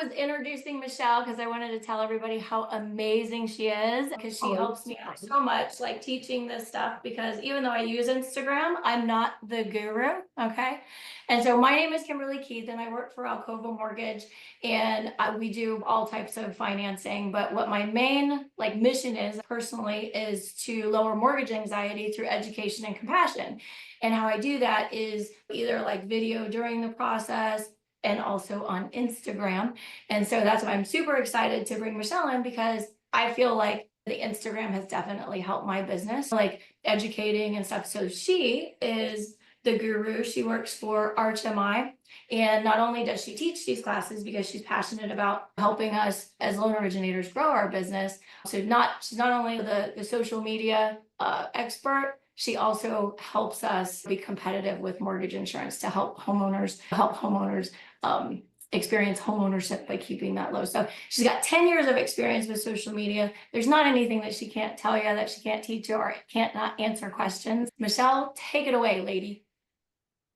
was introducing Michelle because I wanted to tell everybody how amazing she is, because she helps me out so much, like teaching this stuff, because even though I use Instagram, I'm not the guru, okay? And so my name is Kimberly Keith and I work for Alcova Mortgage, and we do all types of financing, but what my main mission is personally is to lower mortgage anxiety through education and compassion. And how I do that is either video during the process and also on Instagram. And so that's why I'm super excited to bring Michelle in, because I feel like the Instagram has definitely helped my business, educating and stuff. So she is the guru. She works for ArchMI. And not only does she teach these classes because she's passionate about helping us as loan originators grow our business. So she's not only the social media expert, she also helps us be competitive with mortgage insurance to help homeowners experience homeownership by keeping that low. So she's got 10 years of experience with social media. There's not anything that she can't tell you, that she can't teach you, or can't not answer questions. Michelle, take it away, lady.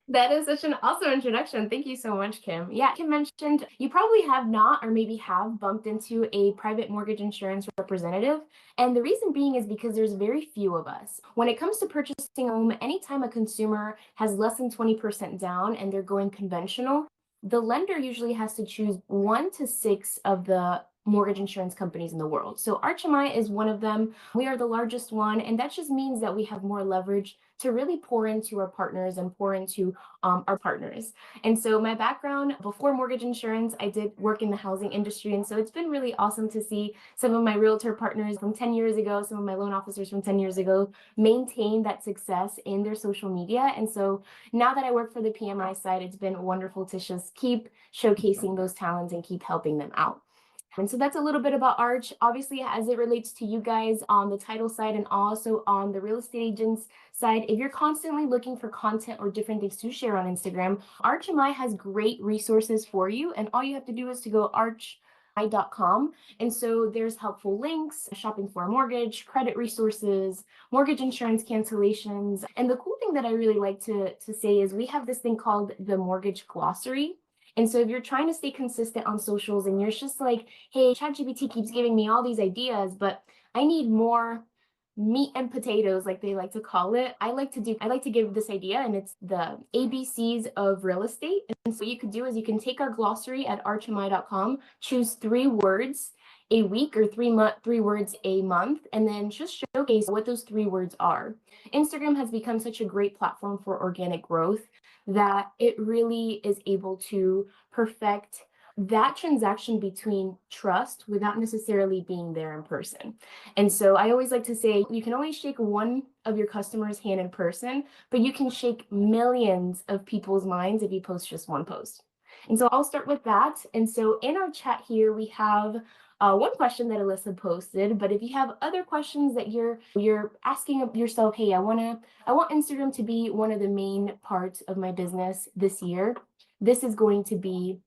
That is such an awesome introduction. Thank you so much, Kim. Yeah, Kim mentioned you probably have not, or maybe have bumped into a private mortgage insurance representative. And the reason being is because there's very few of us. When it comes to purchasing a home, anytime a consumer has less than 20% down and they're going conventional, the lender usually has to choose 1 to 6 of the mortgage insurance companies in the world. So ArchMI is one of them. We are the largest one, and that just means that we have more leverage to really pour into our partners and pour into our partners. And so my background before mortgage insurance, I did work in the housing industry. And so it's been really awesome to see some of my realtor partners from 10 years ago, some of my loan officers from 10 years ago, maintain that success in their social media. And so now that I work for the PMI side, it's been wonderful to just keep showcasing those talents and keep helping them out. And so that's a little bit about Arch. Obviously, as it relates to you guys on the title side and also on the real estate agents side, if you're constantly looking for content or different things to share on Instagram, ArchMI has great resources for you. And all you have to do is to go archmi.com. And so there's helpful links, shopping for a mortgage, credit resources, mortgage insurance cancellations. And the cool thing that I really like to say is we have this thing called the mortgage glossary. And so if you're trying to stay consistent on socials and you're just like, hey, ChatGPT keeps giving me all these ideas, but I need more meat and potatoes, like they like to call it. I like to give this idea, and it's the ABCs of real estate. And so what you could do is you can take our glossary at archmi.com, choose 3 words a week or 3 words a month, and then just showcase what those 3 words are. Instagram has become such a great platform for organic growth that it really is able to perfect that transaction between trust without necessarily being there in person. And so I always like to say you can only shake one of your customers' hand in person, but you can shake millions of people's minds if you post just one post. And so I'll start with that. And so in our chat here, we have one question that Alyssa posted, but if you have other questions that you're asking of yourself, hey, I want Instagram to be one of the main parts of my business this year, this is going to be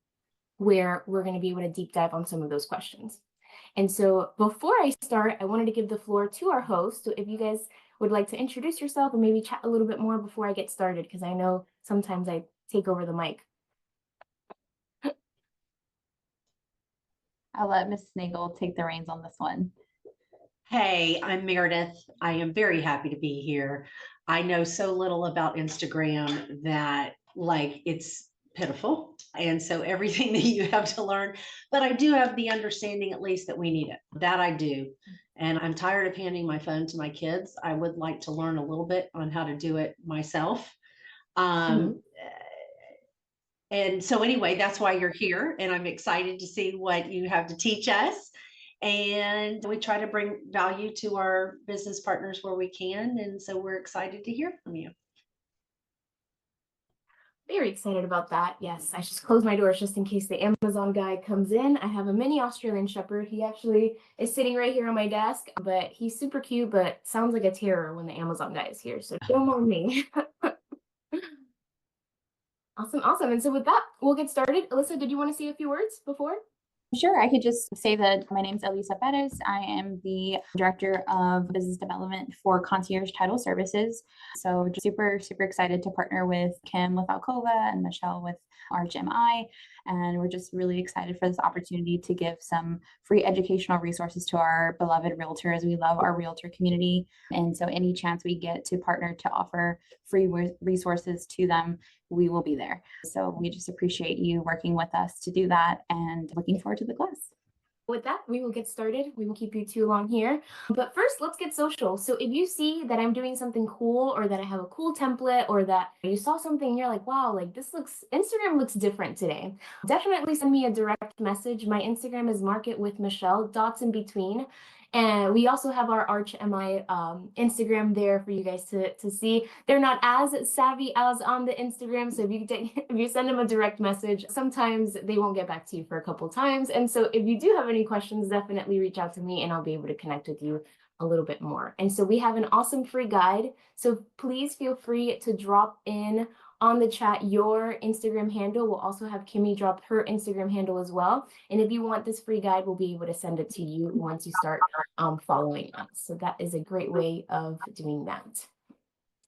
where we're going to be able to deep dive on some of those questions. And so before I start, I wanted to give the floor to our host. So if you guys would like to introduce yourself and maybe chat a little bit more before I get started, because I know sometimes I take over the mic. I'll let Ms. Snagel take the reins on this one. Hey, I'm Meredith. I am very happy to be here. I know so little about Instagram that it's pitiful. And so everything that you have to learn, but I do have the understanding at least that we need it. That I do. And I'm tired of handing my phone to my kids. I would like to learn a little bit on how to do it myself. And so anyway, that's why you're here, and I'm excited to see what you have to teach us. And we try to bring value to our business partners where we can. And so we're excited to hear from you. Very excited about that. Yes, I just closed my doors just in case the Amazon guy comes in. I have a mini Australian Shepherd. He actually is sitting right here on my desk, but he's super cute, but sounds like a terror when the Amazon guy is here. So don't mind me. Awesome. And so with that, we'll get started. Alyssa, did you want to say a few words before? Sure, I could just say that my name is Elisa Perez. I am the Director of Business Development for Concierge Title Services. So just super, super excited to partner with Kim with Alcova and Michelle with RHMI. And we're just really excited for this opportunity to give some free educational resources to our beloved realtors. We love our realtor community. And so any chance we get to partner to offer free resources to them, we will be there. So we just appreciate you working with us to do that and looking forward to the class. With that, we will get started. We won't keep you too long here. But first, let's get social. So if you see that I'm doing something cool or that I have a cool template or that you saw something and you're like, wow, like Instagram looks different today, definitely send me a direct message. My Instagram is Market with Michelle, dots in between. And we also have our ArchMI Instagram there for you guys to see. They're not as savvy as on the Instagram, so if you send them a direct message, sometimes they won't get back to you for a couple times. And so if you do have any questions, definitely reach out to me and I'll be able to connect with you a little bit more. And so we have an awesome free guide. So please feel free to drop in on the chat your Instagram handle. We'll also have Kimmy drop her Instagram handle as well. And if you want this free guide, we'll be able to send it to you once you start following us. So that is a great way of doing that.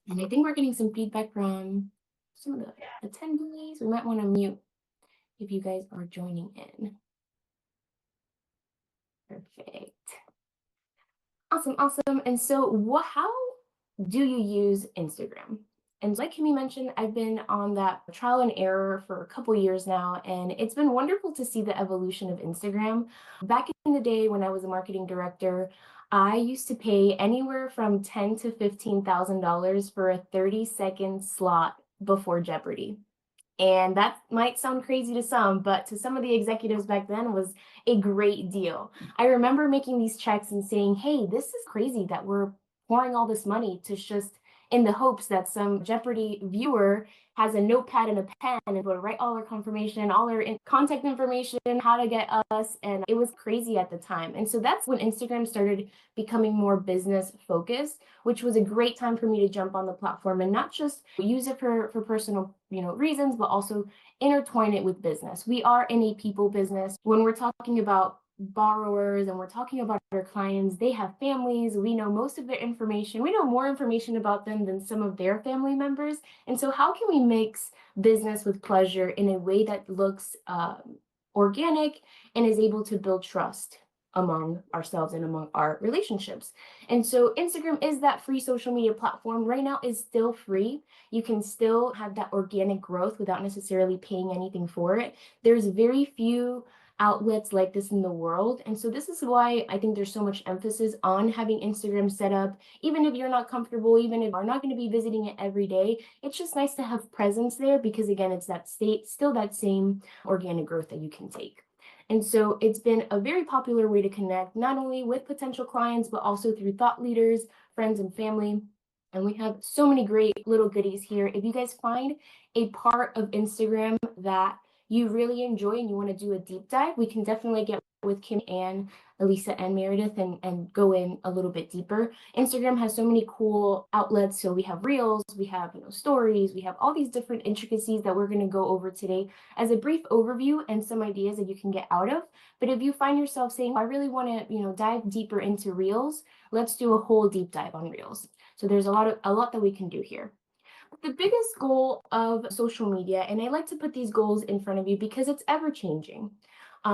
And I think we're getting some feedback from some of the attendees. We might want to mute if you guys are joining in. Perfect. Awesome, awesome. And so how do you use Instagram? And like Kimmy mentioned, I've been on that trial and error for a couple years now, and it's been wonderful to see the evolution of Instagram. Back in the day when I was a marketing director, I used to pay anywhere from $10,000 to $15,000 for a 30-second slot before Jeopardy! And that might sound crazy to some, but to some of the executives back then was a great deal. I remember making these checks and saying, hey, this is crazy that we're pouring all this money to just in the hopes that some Jeopardy viewer has a notepad and a pen and will write all our confirmation, all our contact information, how to get us. And it was crazy at the time. And so that's when Instagram started becoming more business focused, which was a great time for me to jump on the platform and not just use it for personal, reasons, but also intertwine it with business. We are in a people business. When we're talking about borrowers and we're talking about our clients, they have families. We know most of their information. We know more information about them than some of their family members. And so how can we mix business with pleasure in a way that looks organic and is able to build trust among ourselves and among our relationships? And so Instagram is that free social media platform. Right now is still free. You can still have that organic growth without necessarily paying anything for it. There's very few outlets like this in the world. And so this is why I think there's so much emphasis on having Instagram set up. Even if you're not comfortable, even if you're not going to be visiting it every day, it's just nice to have presence there because again, it's that still that same organic growth that you can take. And so it's been a very popular way to connect, not only with potential clients, but also through thought leaders, friends, and family. And we have so many great little goodies here. If you guys find a part of Instagram that you really enjoy and you want to do a deep dive, we can definitely get with Kim and Elisa and Meredith and go in a little bit deeper. Instagram has so many cool outlets. So we have reels, we have stories, we have all these different intricacies that we're going to go over today as a brief overview and some ideas that you can get out of. But if you find yourself saying, I really want to dive deeper into reels, let's do a whole deep dive on reels. So there's a lot that we can do here. The biggest goal of social media, and I like to put these goals in front of you because it's ever changing.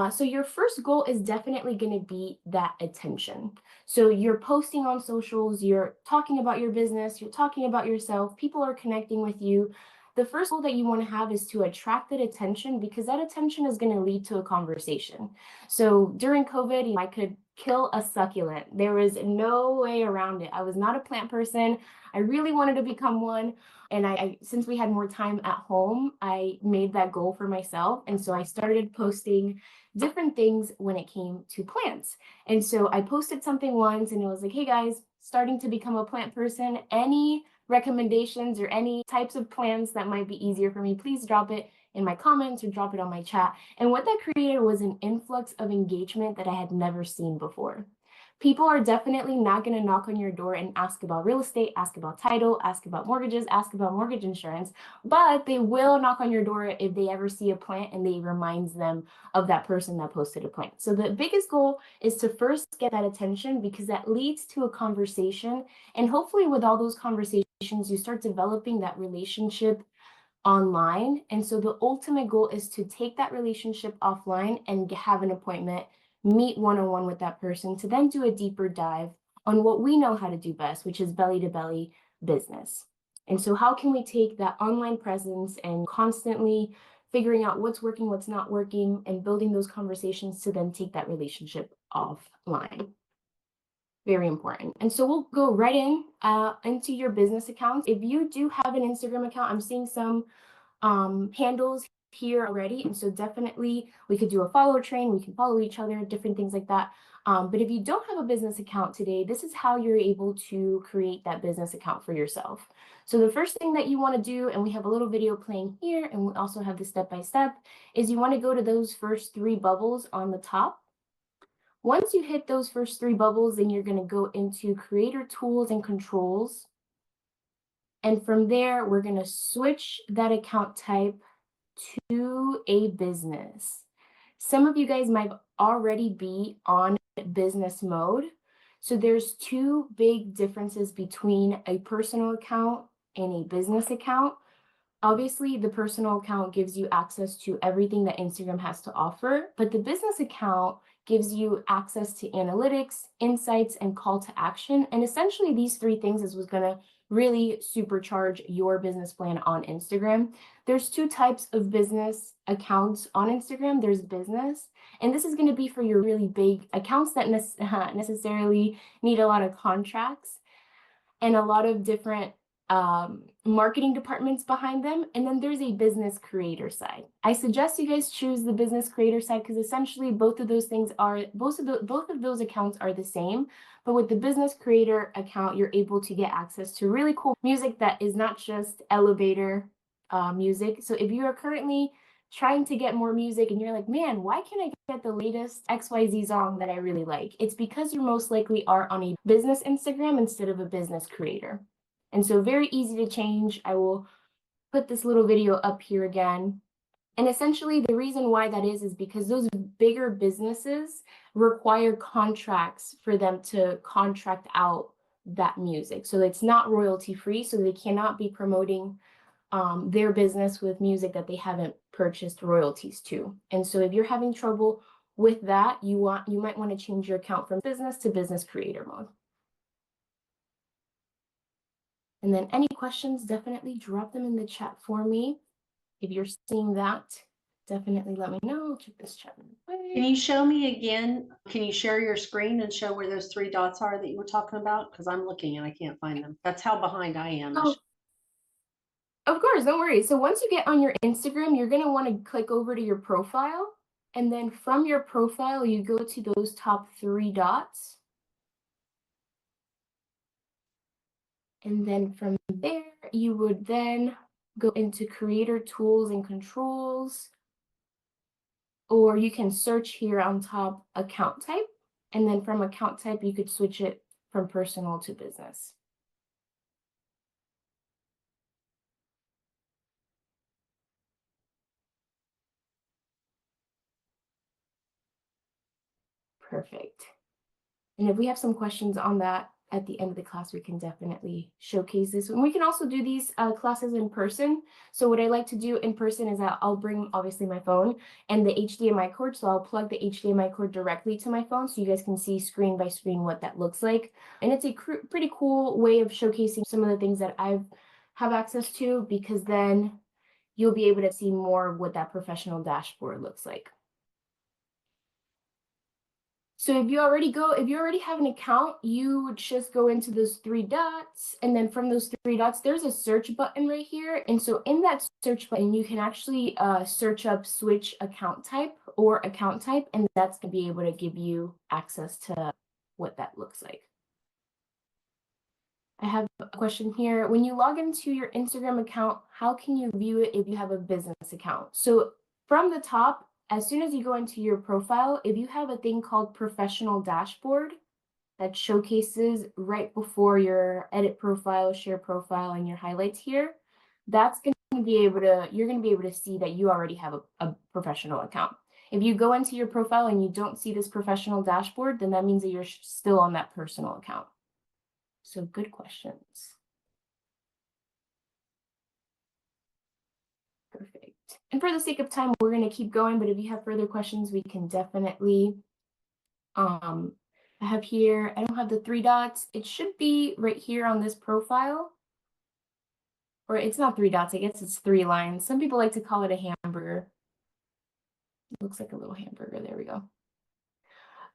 So your first goal is definitely going to be that attention. So you're posting on socials, you're talking about your business, you're talking about yourself, people are connecting with you. The first goal that you want to have is to attract that attention because that attention is going to lead to a conversation. So during COVID, I could kill a succulent. There was no way around it. I was not a plant person. I really wanted to become one. And I since we had more time at home, I made that goal for myself. And so I started posting different things when it came to plants. And so I posted something once and it was like, hey guys, starting to become a plant person. Any recommendations or any types of plants that might be easier for me, please drop it in my comments or drop it on my chat. And what that created was an influx of engagement that I had never seen before. People are definitely not going to knock on your door and ask about real estate, ask about title, ask about mortgages, ask about mortgage insurance, but they will knock on your door if they ever see a plant and they reminds them of that person that posted a plant. So the biggest goal is to first get that attention, because that leads to a conversation. And hopefully with all those conversations, you start developing that relationship online. And so the ultimate goal is to take that relationship offline and have an appointment, meet one-on-one with that person, to then do a deeper dive on what we know how to do best, which is belly to belly business. And so how can we take that online presence and constantly figuring out what's working, what's not working, and building those conversations to then take that relationship offline. Very important. And so we'll go right into your business accounts. If you do have an Instagram account, I'm seeing some handles here already. And so definitely we could do a follow train. We can follow each other, different things like that. But if you don't have a business account today, this is how you're able to create that business account for yourself. So the first thing that you want to do, and we have a little video playing here, and we also have the step-by-step, is you want to go to those first 3 bubbles on the top. Once you hit those first 3 bubbles, then you're going to go into creator tools and controls. And from there, we're going to switch that account type to a business. Some of you guys might already be on business mode. So there's 2 big differences between a personal account and a business account. Obviously, the personal account gives you access to everything that Instagram has to offer, but the business account gives you access to analytics, insights, and call to action. And essentially, these 3 things is what's going to really supercharge your business plan on Instagram. There's 2 types of business accounts on Instagram. There's business, and this is going to be for your really big accounts that necessarily need a lot of contracts and a lot of different marketing departments behind them. And then there's a business creator side. I suggest you guys choose the business creator side, because essentially both of those accounts are the same. But with the business creator account, you're able to get access to really cool music that is not just elevator music. So if you are currently trying to get more music and you're like, man, why can't I get the latest XYZ song that I really like? It's because you most likely are on a business Instagram instead of a business creator. And so very easy to change. I will put this little video up here again. And essentially the reason why that is because those bigger businesses require contracts for them to contract out that music. So it's not royalty free. So they cannot be promoting their business with music that they haven't purchased royalties to. And so if you're having trouble with that, you might want to change your account from business to business creator mode. And then any questions, definitely drop them in the chat for me. If you're seeing that, definitely let me know. I'll check this chat real quick. Can you show me again? Can you share your screen and show where those 3 dots are that you were talking about? Because I'm looking and I can't find them. That's how behind I am. Oh, of course, don't worry. So once you get on your Instagram, you're going to want to click over to your profile. And then from your profile, you go to those top 3 dots. And then from there, you would then go into creator tools and controls, or you can search here on top account type. And then from account type, you could switch it from personal to business. Perfect. And if we have some questions on that at the end of the class, we can definitely showcase this. And we can also do these classes in person. So what I like to do in person is that I'll bring obviously my phone and the HDMI cord. So I'll plug the HDMI cord directly to my phone so you guys can see screen by screen what that looks like. And it's a pretty cool way of showcasing some of the things that I have access to, because then you'll be able to see more of what that professional dashboard looks like. So if you already have an account, you would just go into those 3 dots, and then from those 3 dots, there's a search button right here. And so in that search button, you can actually search up switch account type or account type, and that's going to be able to give you access to what that looks like. I have a question here. When you log into your Instagram account, how can you view it if you have a business account? So from the top, as soon as you go into your profile, if you have a thing called professional dashboard, that showcases right before your edit profile, share profile, and your highlights here, that's going to be able to, you're going to be able to see that you already have a professional account. If you go into your profile and you don't see this professional dashboard, then that means that you're still on that personal account. So good questions. Perfect. And for the sake of time, we're going to keep going, but if you have further questions, we can definitely, I have here, I don't have the 3 dots. It should be right here on this profile. Or it's not 3 dots, I guess it's 3 lines. Some people like to call it a hamburger. It looks like a little hamburger. There we go.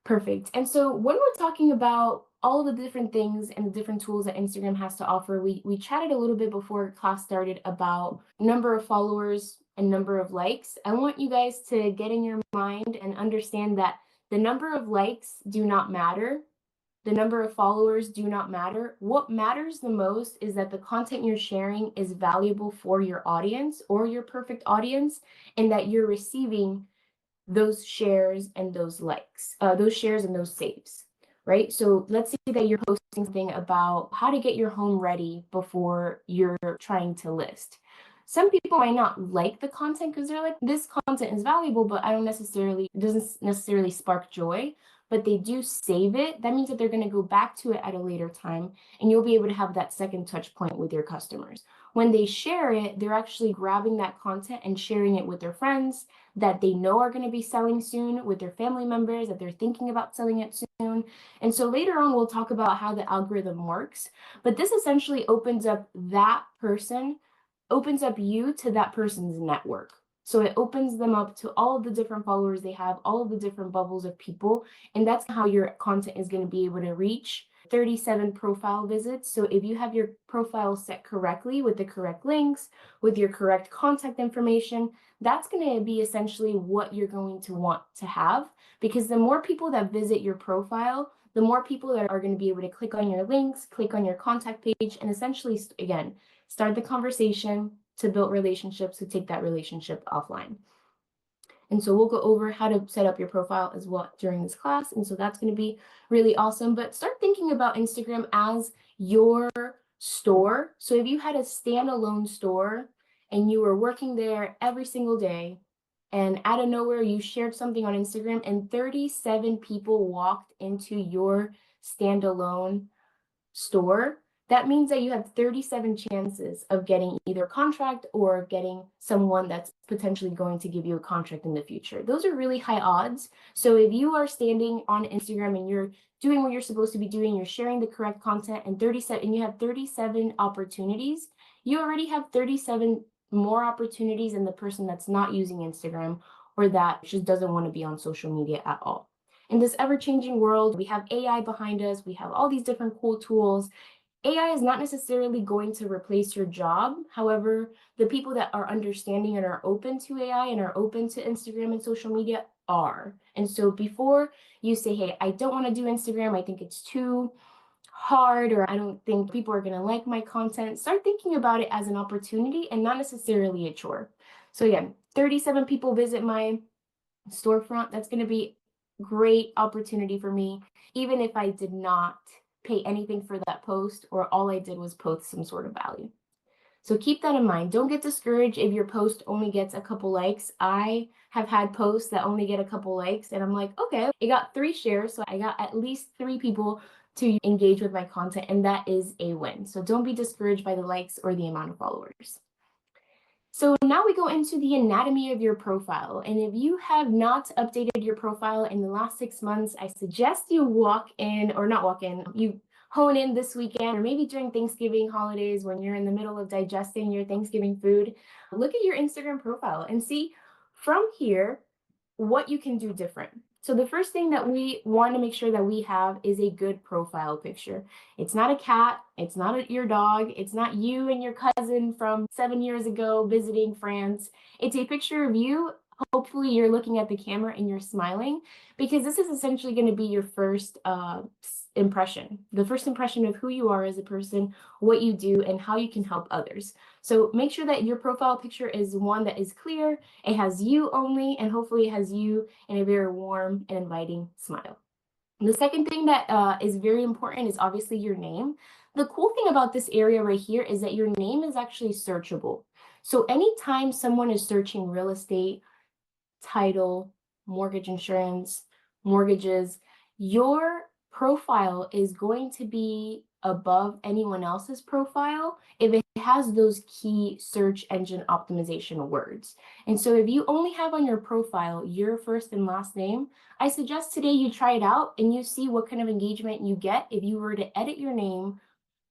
Perfect. And so when we're talking about all the different things and the different tools that Instagram has to offer, we chatted a little bit before class started about number of followers and number of likes. I want you guys to get in your mind and understand that the number of likes do not matter. The number of followers do not matter. What matters the most is that the content you're sharing is valuable for your audience or your perfect audience, and that you're receiving those shares and those likes, those shares and those saves, right? So let's say that you're posting something about how to get your home ready before you're trying to list. Some people might not like the content because they're like, this content is valuable, but it doesn't necessarily spark joy, but they do save it. That means that they're going to go back to it at a later time, and you'll be able to have that second touch point with your customers. When they share it, they're actually grabbing that content and sharing it with their friends that they know are going to be selling soon, with their family members that they're thinking about selling it soon. And so later on, we'll talk about how the algorithm works. But this essentially opens up you to that person's network. So it opens them up to all of the different followers they have, all of the different bubbles of people. And that's how your content is going to be able to reach 37 profile visits. So if you have your profile set correctly with the correct links, with your correct contact information, that's going to be essentially what you're going to want to have, because the more people that visit your profile, the more people that are going to be able to click on your links, click on your contact page, and essentially, again, start the conversation to build relationships, to take that relationship offline. And so we'll go over how to set up your profile as well during this class. And so that's going to be really awesome. But start thinking about Instagram as your store. So if you had a standalone store and you were working there every single day, and out of nowhere you shared something on Instagram and 37 people walked into your standalone store, that means that you have 37 chances of getting either a contract or getting someone that's potentially going to give you a contract in the future. Those are really high odds. So if you are standing on Instagram and you're doing what you're supposed to be doing, you're sharing the correct content, and you have 37 opportunities, you already have 37 more opportunities than the person that's not using Instagram or that just doesn't want to be on social media at all. In this ever-changing world, we have AI behind us, we have all these different cool tools. AI is not necessarily going to replace your job. However, the people that are understanding and are open to AI and are open to Instagram and social media are. And so before you say, hey, I don't want to do Instagram, I think it's too hard, or I don't think people are going to like my content, start thinking about it as an opportunity and not necessarily a chore. So again, 37 people visit my storefront. That's going to be great opportunity for me, even if I did not pay anything for that post or all I did was post some sort of value. So keep that in mind. Don't get discouraged if your post only gets a couple likes. I have had posts that only get a couple likes and I'm like, okay, it got 3 shares. So I got at least 3 people to engage with my content, and that is a win. So don't be discouraged by the likes or the amount of followers. So now we go into the anatomy of your profile. And if you have not updated your profile in the last 6 months, I suggest you you hone in this weekend or maybe during Thanksgiving holidays when you're in the middle of digesting your Thanksgiving food. Look at your Instagram profile and see from here what you can do different. So the first thing that we want to make sure that we have is a good profile picture. It's not a cat, it's not your dog, it's not you and your cousin from 7 years ago visiting France. It's a picture of you. Hopefully you're looking at the camera and you're smiling, because this is essentially going to be your first impression, the first impression of who you are as a person, what you do, and how you can help others. So make sure that your profile picture is one that is clear, it has you only, and hopefully it has you in a very warm and inviting smile. The second thing that is very important is obviously your name. The cool thing about this area right here is that your name is actually searchable. So anytime someone is searching real estate, title, mortgage insurance, mortgages, your profile is going to be above anyone else's profile if it has those key search engine optimization words. And so if you only have on your profile your first and last name, I suggest today you try it out and you see what kind of engagement you get if you were to edit your name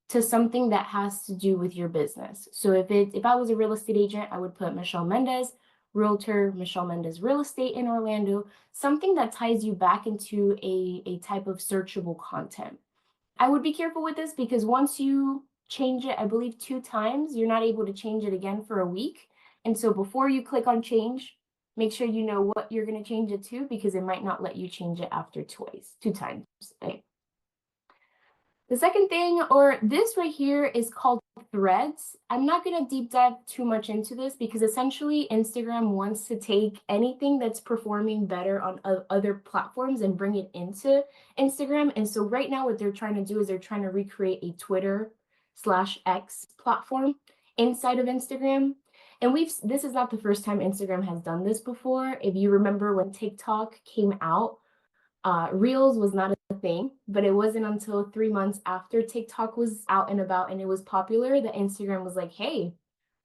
to something that has to do with your business. So if I was a real estate agent, I would put Michelle Mendez, Realtor, Michelle Mendez Real Estate in Orlando, something that ties you back into a type of searchable content. I would be careful with this because once you change it, I believe 2 times, you're not able to change it again for a week. And so before you click on change, make sure you know what you're going to change it to because it might not let you change it after 2 times. Okay. The second thing, or this right here, is called threads. I'm not going to deep dive too much into this because essentially Instagram wants to take anything that's performing better on other platforms and bring it into Instagram. And so right now what they're trying to do is they're trying to recreate a Twitter/X platform inside of Instagram. And this is not the first time Instagram has done this before. If you remember when TikTok came out, Reels was not a thing, but it wasn't until 3 months after TikTok was out and about and it was popular that Instagram was like, hey,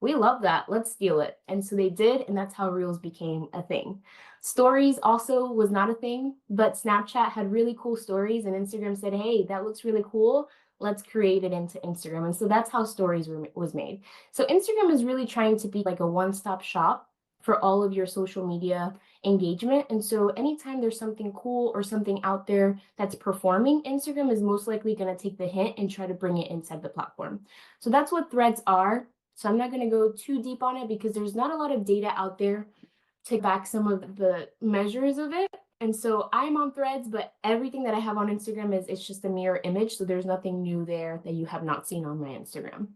we love that. Let's steal it. And so they did, and that's how Reels became a thing. Stories also was not a thing, but Snapchat had really cool stories, and Instagram said, hey, that looks really cool. Let's create it into Instagram. And so that's how stories was made. So Instagram is really trying to be like a one-stop shop for all of your social media engagement. And so anytime there's something cool or something out there that's performing, Instagram is most likely going to take the hint and try to bring it inside the platform. So that's what threads are. So I'm not going to go too deep on it because there's not a lot of data out there to back some of the measures of it. And so I'm on threads, but everything that I have on Instagram it's just a mirror image. So there's nothing new there that you have not seen on my Instagram.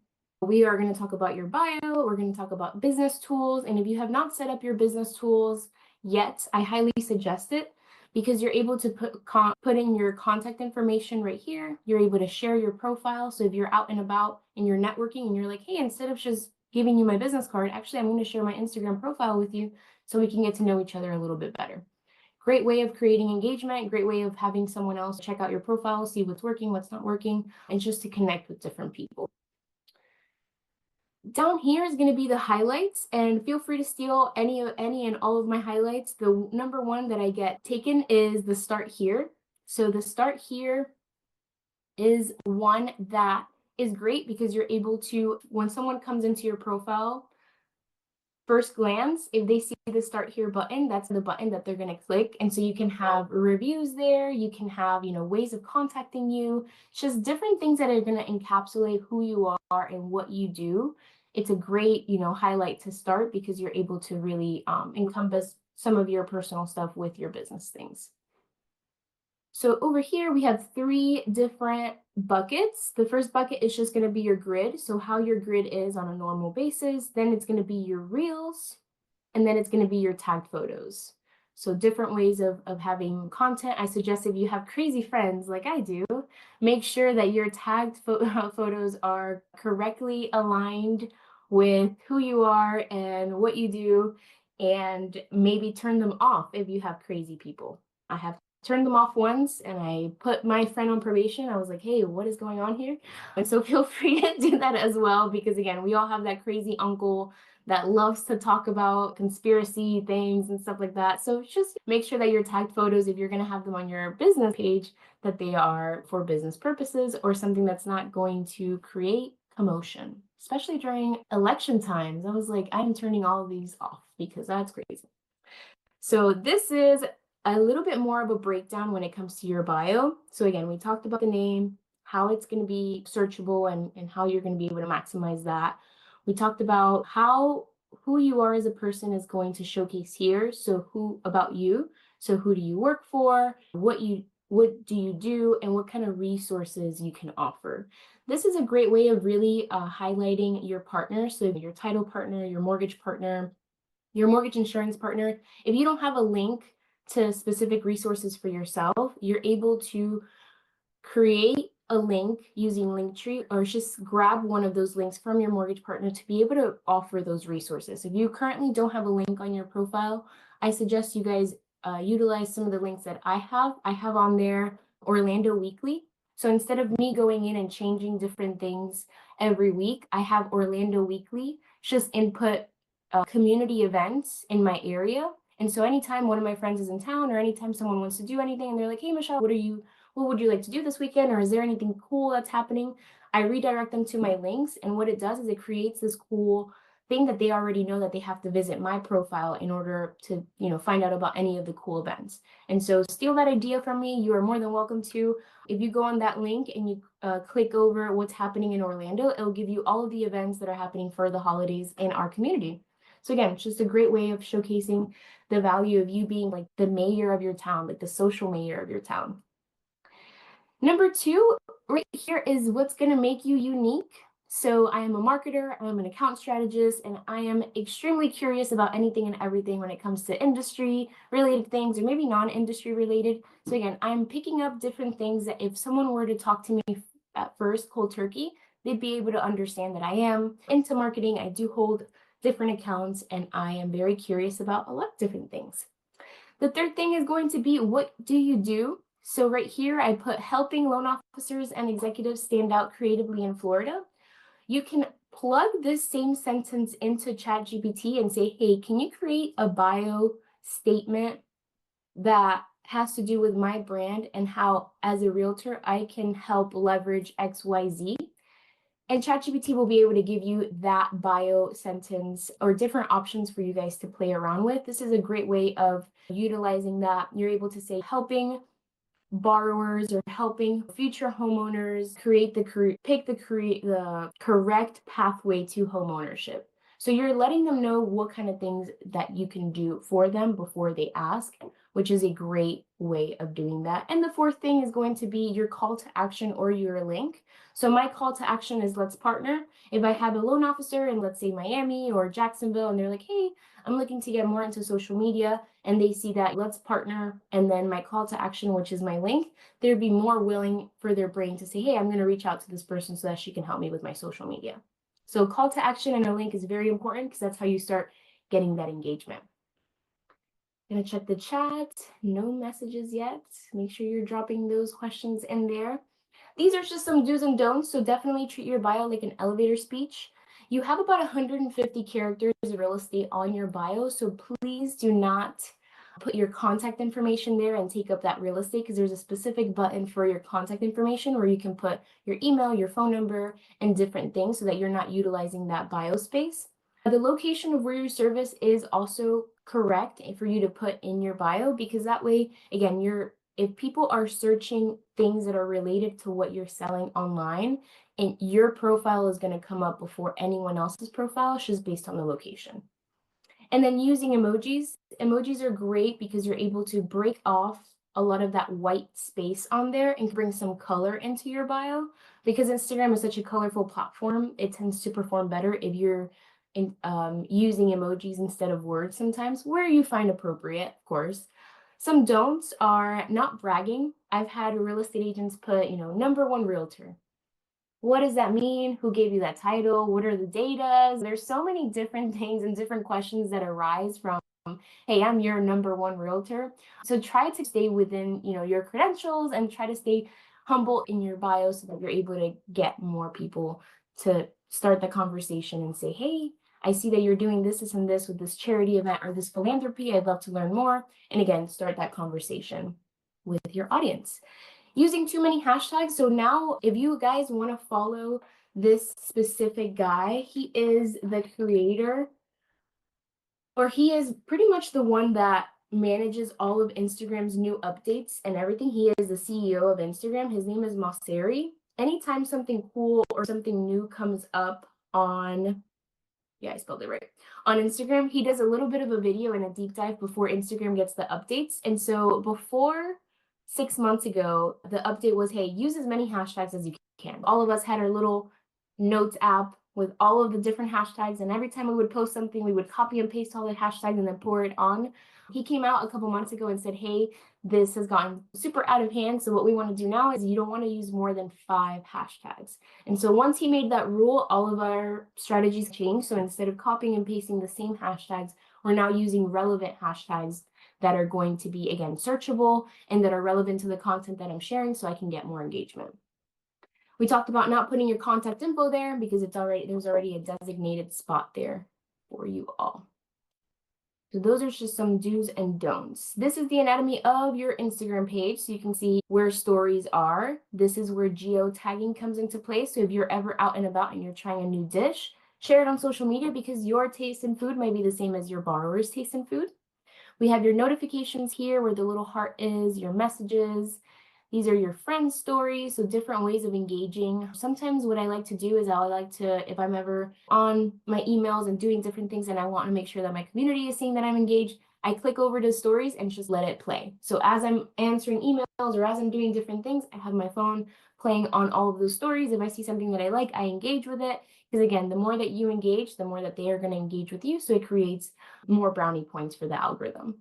We are going to talk about your bio. We're going to talk about business tools. And if you have not set up your business tools yet, I highly suggest it because you're able to put in your contact information right here. You're able to share your profile. So if you're out and about and you're networking and you're like, hey, instead of just giving you my business card, actually, I'm going to share my Instagram profile with you so we can get to know each other a little bit better. Great way of creating engagement, great way of having someone else check out your profile, see what's working, what's not working, and just to connect with different people. Down here is going to be the highlights, and feel free to steal any and all of my highlights. The number one that I get taken is the start here. So the start here is one that is great because you're able to, when someone comes into your profile, first glance, if they see the start here button, that's the button that they're going to click. And so you can have reviews there. You can have, ways of contacting you. It's just different things that are going to encapsulate who you are and what you do. It's a great, highlight to start because you're able to really encompass some of your personal stuff with your business things. So over here, we have 3 different buckets. The first bucket is just going to be your grid. So how your grid is on a normal basis. Then it's going to be your reels. And then it's going to be your tagged photos. So different ways of having content. I suggest if you have crazy friends like I do, make sure that your tagged photos are correctly aligned with who you are and what you do, and maybe turn them off if you have crazy people. I have turned them off once and I put my friend on probation. I was like, hey, what is going on here? And so feel free to do that as well, because again, we all have that crazy uncle that loves to talk about conspiracy things and stuff like that. So just make sure that your tagged photos, if you're going to have them on your business page, that they are for business purposes or something that's not going to create commotion, especially during election times. I was like, I'm turning all of these off because that's crazy. So this is a little bit more of a breakdown when it comes to your bio. So again, we talked about the name, how it's going to be searchable and how you're going to be able to maximize that. We talked about who you are as a person is going to showcase here. So who about you? So who do you work for? What do you do? And what kind of resources you can offer? This is a great way of really highlighting your partner. So your title partner, your mortgage partner, your mortgage insurance partner. If you don't have a link to specific resources for yourself, you're able to create a link using Linktree, or just grab one of those links from your mortgage partner to be able to offer those resources. If you currently don't have a link on your profile, I suggest you guys utilize some of the links that I have. I have on there Orlando Weekly. So instead of me going in and changing different things every week, I have Orlando Weekly just input community events in my area. And so anytime one of my friends is in town, or anytime someone wants to do anything and they're like, hey, Michelle, what would you like to do this weekend? Or is there anything cool that's happening? I redirect them to my links. And what it does is it creates this cool thing that they already know that they have to visit my profile in order to, find out about any of the cool events. And so steal that idea from me. You are more than welcome to. If you go on that link and you click over what's happening in Orlando, it'll give you all of the events that are happening for the holidays in our community. So again, it's just a great way of showcasing the value of you being like the mayor of your town, like the social mayor of your town. Number 2, right here is what's going to make you unique. So I am a marketer, I'm an account strategist, and I am extremely curious about anything and everything when it comes to industry related things, or maybe non-industry related. So again, I'm picking up different things that if someone were to talk to me at first cold turkey, they'd be able to understand that I am into marketing. I do hold different accounts, and I am very curious about a lot of different things. The third thing is going to be, what do you do? So right here, I put helping loan officers and executives stand out creatively in Florida. You can plug this same sentence into ChatGPT and say, hey, can you create a bio statement that has to do with my brand and how, as a realtor, I can help leverage XYZ? And ChatGPT will be able to give you that bio sentence or different options for you guys to play around with. This is a great way of utilizing that. You're able to say helping borrowers or helping future homeowners pick the correct pathway to homeownership. So you're letting them know what kind of things that you can do for them before they ask, which is a great way of doing that. And the fourth thing is going to be your call to action or your link. So my call to action is let's partner. If I have a loan officer in, let's say, Miami or Jacksonville, and they're like, hey, I'm looking to get more into social media, and they see that let's partner, and then my call to action, which is my link, they'd be more willing for their brain to say, hey, I'm going to reach out to this person so that she can help me with my social media. So call to action and a link is very important because that's how you start getting that engagement. Gonna check the chat. No messages yet. Make sure you're dropping those questions in there. These are just some do's and don'ts, so definitely treat your bio like an elevator speech. You have about 150 characters of real estate on your bio, so please do not put your contact information there and take up that real estate, because there's a specific button for your contact information where you can put your email, your phone number, and different things so that you're not utilizing that bio space. The location of where you service is also correct for you to put in your bio, because that way, again, if people are searching things that are related to what you're selling online, and your profile is going to come up before anyone else's profile, just based on the location. And then using emojis. Emojis are great because you're able to break off a lot of that white space on there and bring some color into your bio. Because Instagram is such a colorful platform, it tends to perform better if you're using emojis instead of words sometimes, where you find appropriate, of course. Some don'ts are not bragging. I've had real estate agents put, #1 realtor. What does that mean? Who gave you that title? What are the data? There's so many different things and different questions that arise from, hey, I'm your #1 realtor. So try to stay within, your credentials, and try to stay humble in your bio so that you're able to get more people to start the conversation and say, hey, I see that you're doing this, and this with this charity event or this philanthropy. I'd love to learn more. And again, start that conversation with your audience. Using too many hashtags. So now if you guys want to follow this specific guy, he is the creator, or he is pretty much the one that manages all of Instagram's new updates and everything. He is the CEO of Instagram. His name is Mosseri. Anytime something cool or something new comes up on, yeah, I spelled it right, on Instagram, he does a little bit of a video and a deep dive before Instagram gets the updates. And so before 6 months ago, the update was, hey, use as many hashtags as you can. All of us had our little notes app with all of the different hashtags, and every time we would post something, we would copy and paste all the hashtags and then pour it on He came out a couple months ago and said, hey, this has gotten super out of hand. So what we want to do now is you don't want to use more than 5 hashtags. And so once he made that rule, all of our strategies changed. So instead of copying and pasting the same hashtags, we're now using relevant hashtags that are going to be, again, searchable and that are relevant to the content that I'm sharing so I can get more engagement. We talked about not putting your contact info there because there's already a designated spot there for you all. So those are just some do's and don'ts. This is the anatomy of your Instagram page. So you can see where stories are. This is where geotagging comes into play. So if you're ever out and about and you're trying a new dish, share it on social media because your taste in food might be the same as your borrower's taste in food. We have your notifications here where the little heart is, your messages. These are your friends' stories, so different ways of engaging. Sometimes what I like to do is I like to, if I'm ever on my emails and doing different things and I want to make sure that my community is seeing that I'm engaged, I click over to stories and just let it play. So as I'm answering emails or as I'm doing different things, I have my phone playing on all of those stories. If I see something that I like, I engage with it. Because again, the more that you engage, the more that they are going to engage with you. So it creates more brownie points for the algorithm.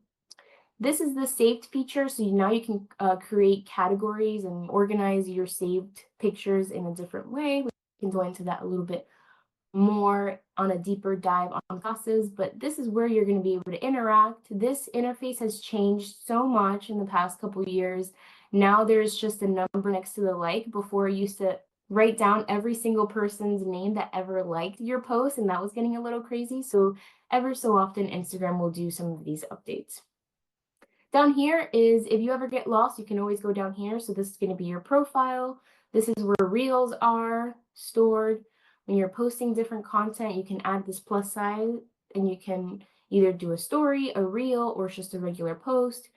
This is the saved feature. So now you can create categories and organize your saved pictures in a different way. We can go into that a little bit more on a deeper dive on classes, but this is where you're going to be able to interact. This interface has changed so much in the past couple of years. Now there's just a number next to the like. Before, I used to write down every single person's name that ever liked your post, and that was getting a little crazy. So ever so often, Instagram will do some of these updates. Down here is if you ever get lost, you can always go down here. So this is going to be your profile. This is where reels are stored. When you're posting different content, you can add this plus sign and you can either do a story, a reel, or just a regular post.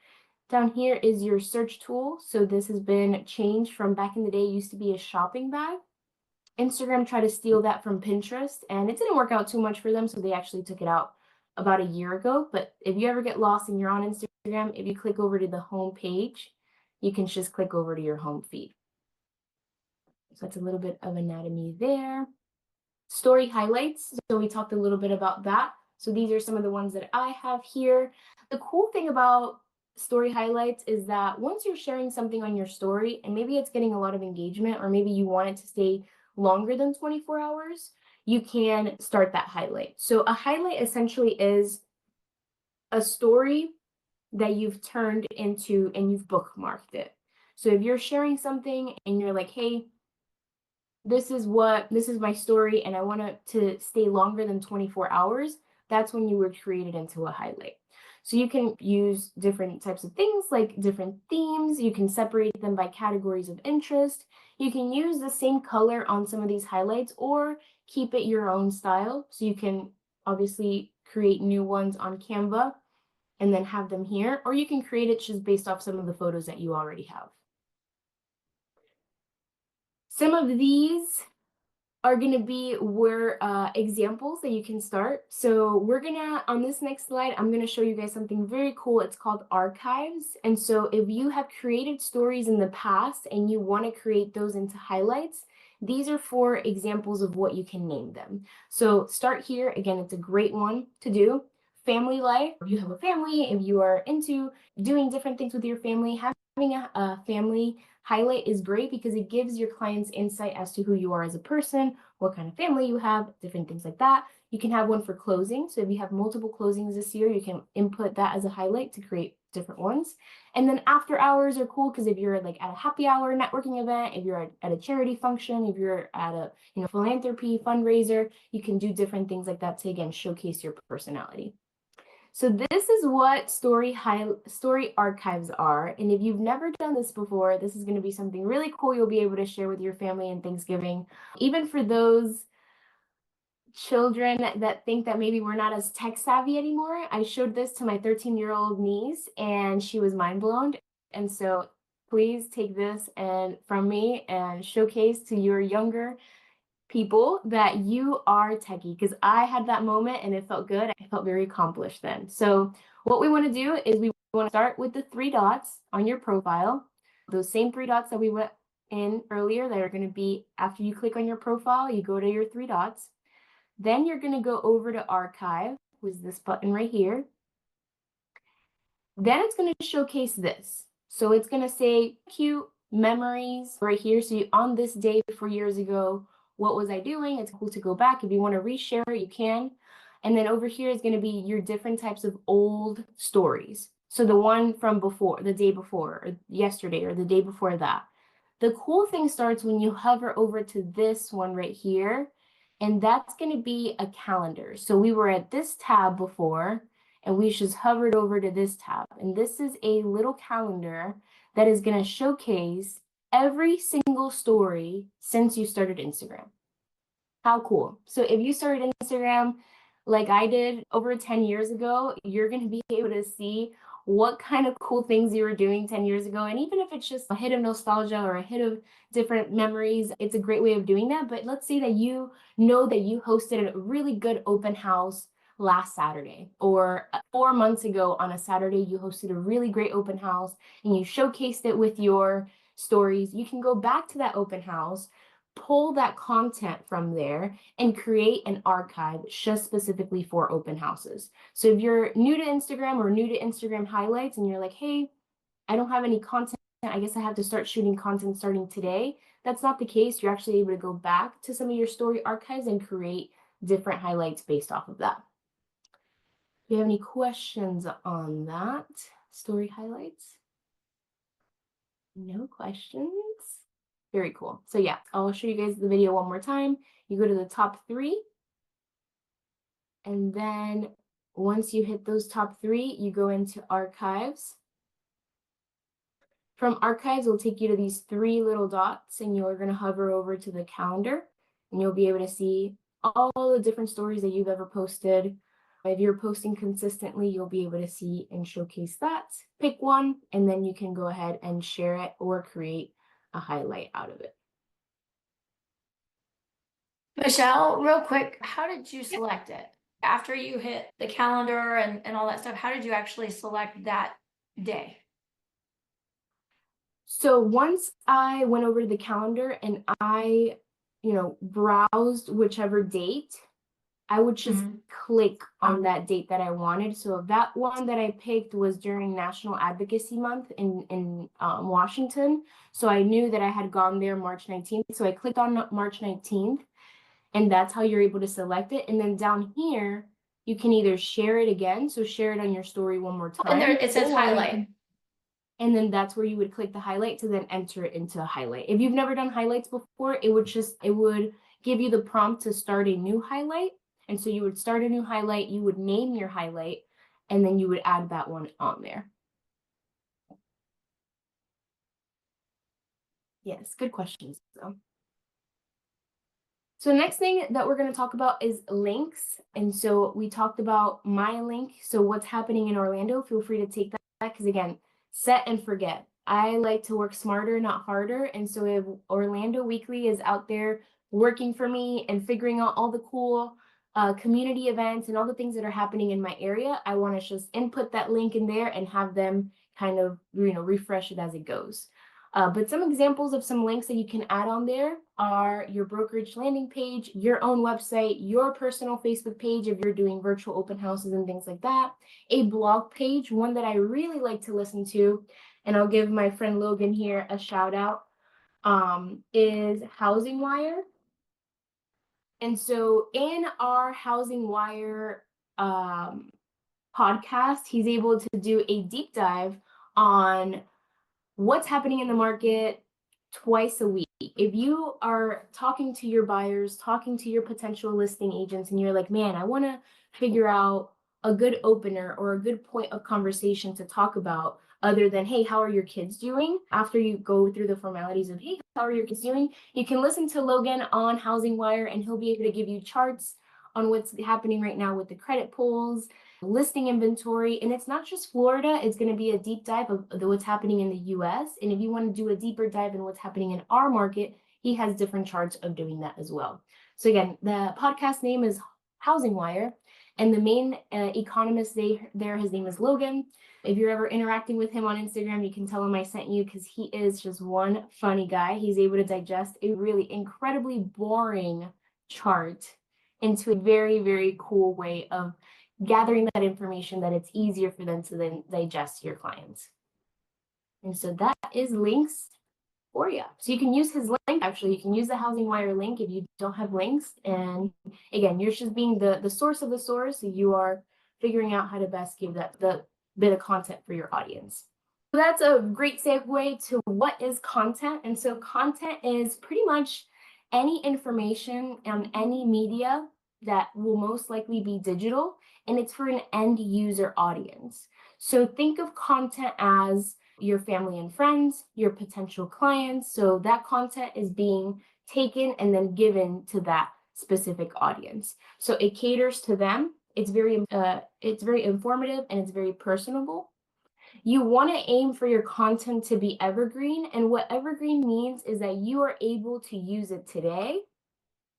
Down here is your search tool. So this has been changed from back in the day, it used to be a shopping bag. Instagram tried to steal that from Pinterest and it didn't work out too much for them. So they actually took it out about a year ago. But if you ever get lost and you're on Instagram, if you click over to the home page, you can just click over to your home feed. So that's a little bit of anatomy there. Story highlights. So we talked a little bit about that. So these are some of the ones that I have here. The cool thing about story highlights is that once you're sharing something on your story and maybe it's getting a lot of engagement or maybe you want it to stay longer than 24 hours, you can start that highlight. So a highlight essentially is a story that you've turned into and you've bookmarked it. So if you're sharing something and you're like, hey, this is my story and I want it to stay longer than 24 hours, that's when you would create it into a highlight. So you can use different types of things like different themes. You can separate them by categories of interest. You can use the same color on some of these highlights or keep it your own style. So you can obviously create new ones on Canva and then have them here, or you can create it just based off some of the photos that you already have. Some of these are going to be where examples that you can start. So we're gonna, on this next slide, I'm going to show you guys something very cool. It's called archives. And so if you have created stories in the past and you want to create those into highlights, these are 4 examples of what you can name them. So start here. Again, it's a great one to do. Family life. If you have a family, if you are into doing different things with your family, having a family highlight is great because it gives your clients insight as to who you are as a person, what kind of family you have, different things like that. You can have one for closing. So if you have multiple closings this year, you can input that as a highlight to create different ones. And then after hours are cool because if you're like at a happy hour networking event, if you're at a charity function, if you're at a philanthropy fundraiser, you can do different things like that to again showcase your personality. So this is what story archives are. And if you've never done this before, this is going to be something really cool you'll be able to share with your family in Thanksgiving. Even for those children that think that maybe we're not as tech savvy anymore, I showed this to my 13-year-old niece and she was mind blown. And so please take this and from me and showcase to your younger people that you are techie because I had that moment and it felt good. I felt very accomplished then. So what we want to do is we want to start with the 3 dots on your profile. Those same 3 dots that we went in earlier that are going to be after you click on your profile, you go to your 3 dots. Then you're going to go over to archive, which is this button right here. Then it's going to showcase this. So it's going to say cute memories right here. So on this day 4 years ago, what was I doing? It's cool to go back. If you want to reshare it, you can. And then over here is going to be your different types of old stories. So the one from before, the day before, or yesterday, or the day before that. The cool thing starts when you hover over to this one right here, and that's going to be a calendar. So we were at this tab before, and we just hovered over to this tab. And this is a little calendar that is going to showcase every single story since you started Instagram. How cool. So if you started Instagram like I did over 10 years ago, you're going to be able to see what kind of cool things you were doing 10 years ago. And even if it's just a hit of nostalgia or a hit of different memories, it's a great way of doing that. But let's say that you know that you hosted a really good open house last Saturday, or 4 months ago on a Saturday, you hosted a really great open house and you showcased it with your stories. You can go back to that open house, pull that content from there, and create an archive just specifically for open houses. So if you're new to Instagram or new to Instagram highlights and you're like, hey, I don't have any content, I guess I have to start shooting content starting today. That's not the case. You're actually able to go back to some of your story archives and create different highlights based off of that. Do you have any questions on that? Story highlights? No questions? Very cool. So yeah, I'll show you guys the video one more time. You go to the top 3. And then once you hit those top 3, you go into archives. From archives, it'll take you to these 3 little dots, and you're going to hover over to the calendar, and you'll be able to see all the different stories that you've ever posted. If you're posting consistently, you'll be able to see and showcase that. Pick one, and then you can go ahead and share it or create a highlight out of it. Michelle, real quick, how did you select it? After you hit the calendar and all that stuff, how did you actually select that day? So once I went over to the calendar and I, browsed whichever date, I would just click on that date that I wanted. So that one that I picked was during National Advocacy Month in Washington. So I knew that I had gone there March 19th. So I clicked on March 19th, and that's how you're able to select it. And then down here, you can either share it again. So share it on your story one more time. And there it says highlight. And then that's where you would click the highlight to then enter it into a highlight. If you've never done highlights before, it would give you the prompt to start a new highlight. And so you would start a new highlight, you would name your highlight, and then you would add that one on there. Yes, good questions. So the next thing that we're going to talk about is links. And so we talked about my link. So what's happening in Orlando, feel free to take that, because again, set and forget. I like to work smarter, not harder. And so if Orlando Weekly is out there working for me and figuring out all the cool community events and all the things that are happening in my area, I want to just input that link in there and have them kind of, refresh it as it goes. But some examples of some links that you can add on there are your brokerage landing page, your own website, your personal Facebook page if you're doing virtual open houses and things like that, a blog page, one that I really like to listen to, and I'll give my friend Logan here a shout out, is Housing Wire. And so in our Housing Wire podcast, he's able to do a deep dive on what's happening in the market twice a week. If you are talking to your buyers, talking to your potential listing agents, and you're like, man, I want to figure out a good opener or a good point of conversation to talk about, other than, hey, how are your kids doing? After you go through the formalities of, hey, how are your kids doing? You can listen to Logan on Housing Wire, and he'll be able to give you charts on what's happening right now with the credit pulls, listing inventory. And it's not just Florida, it's going to be a deep dive of what's happening in the US. And if you want to do a deeper dive in what's happening in our market, he has different charts of doing that as well. So again, the podcast name is Housing Wire, and the main economist there, his name is Logan. If you're ever interacting with him on Instagram, you can tell him I sent you, because he is just one funny guy. He's able to digest a really incredibly boring chart into a very, very cool way of gathering that information that it's easier for them to then digest to your clients. And so that is links for you. So you can use his link. Actually, you can use the Housing Wire link if you don't have links. And again, you're just being the source of the source. So you are figuring out how to best give that the bit of content for your audience. So that's a great segue to what is content. And so content is pretty much any information on any media that will most likely be digital, and it's for an end user audience. So think of content as your family and friends, your potential clients. So that content is being taken and then given to that specific audience. So it caters to them. It's very informative and it's very personable. You want to aim for your content to be evergreen. And what evergreen means is that you are able to use it today,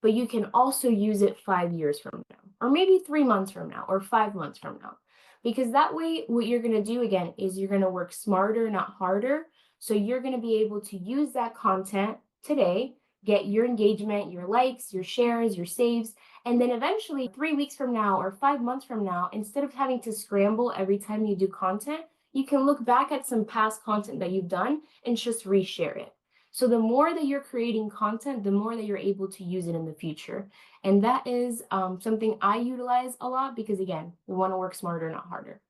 but you can also use it 5 years from now, or maybe 3 months from now, or 5 months from now. Because that way, what you're going to do again is you're going to work smarter, not harder. So you're going to be able to use that content today, get your engagement, your likes, your shares, your saves, and then eventually 3 weeks from now or 5 months from now, instead of having to scramble every time you do content, you can look back at some past content that you've done and just reshare it. So the more that you're creating content, the more that you're able to use it in the future. And that is something I utilize a lot because, again, we want to work smarter, not harder.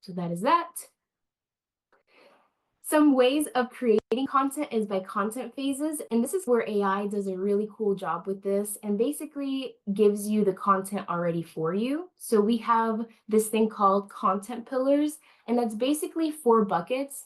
So that is that. Some ways of creating content is by content phases. And this is where AI does a really cool job with this and basically gives you the content already for you. So we have this thing called content pillars, and that's basically 4 buckets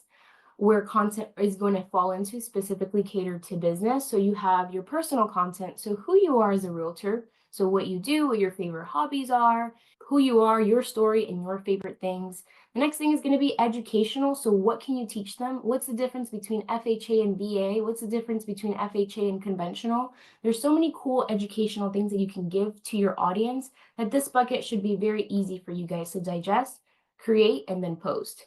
where content is going to fall into, specifically catered to business. So you have your personal content, so who you are as a realtor, so what you do, what your favorite hobbies are, who you are, your story, and your favorite things. The next thing is going to be educational. So what can you teach them? What's the difference between FHA and VA? What's the difference between FHA and conventional? There's so many cool educational things that you can give to your audience that this bucket should be very easy for you guys to digest, create, and then post.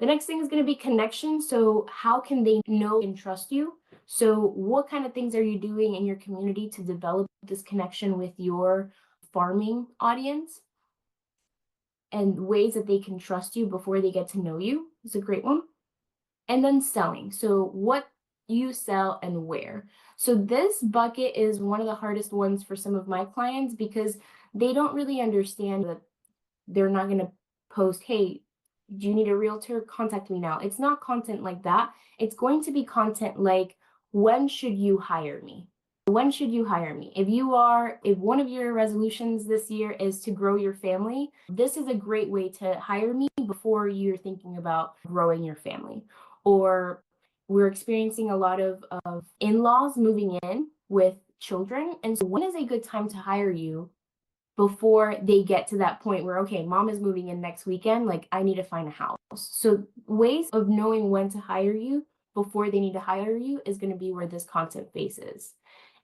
The next thing is going to be connection. So how can they know and trust you? So what kind of things are you doing in your community to develop this connection with your farming audience? And ways that they can trust you before they get to know you is a great one. And then selling. So what you sell and where. So this bucket is one of the hardest ones for some of my clients because they don't really understand that they're not going to post, hey, do you need a realtor? Contact me now. It's not content like that. It's going to be content like, when should you hire me? When should you hire me? If one of your resolutions this year is to grow your family, this is a great way to hire me before you're thinking about growing your family. Or we're experiencing a lot of in-laws moving in with children. And so when is a good time to hire you before they get to that point where, okay, mom is moving in next weekend, like I need to find a house. So ways of knowing when to hire you before they need to hire you is going to be where this content phase is.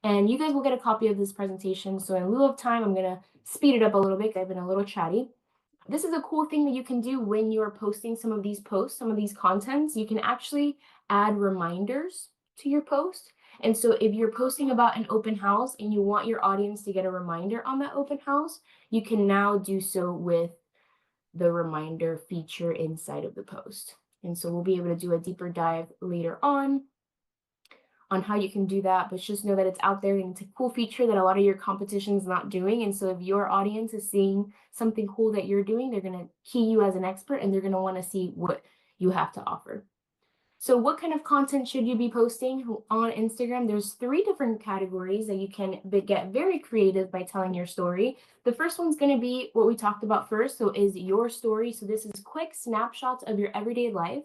And you guys will get a copy of this presentation. So in lieu of time, I'm going to speed it up a little bit. I've been a little chatty. This is a cool thing that you can do when you're posting some of these posts, some of these contents. You can actually add reminders to your post. And so if you're posting about an open house and you want your audience to get a reminder on that open house, you can now do so with the reminder feature inside of the post. And so we'll be able to do a deeper dive later on how you can do that, but just know that it's out there and it's a cool feature that a lot of your competition is not doing. And so if your audience is seeing something cool that you're doing, they're going to key you as an expert and they're going to want to see what you have to offer. So what kind of content should you be posting on Instagram? There's 3 different categories that you can get very creative by telling your story. The first one's going to be what we talked about first. So is your story. So this is quick snapshots of your everyday life,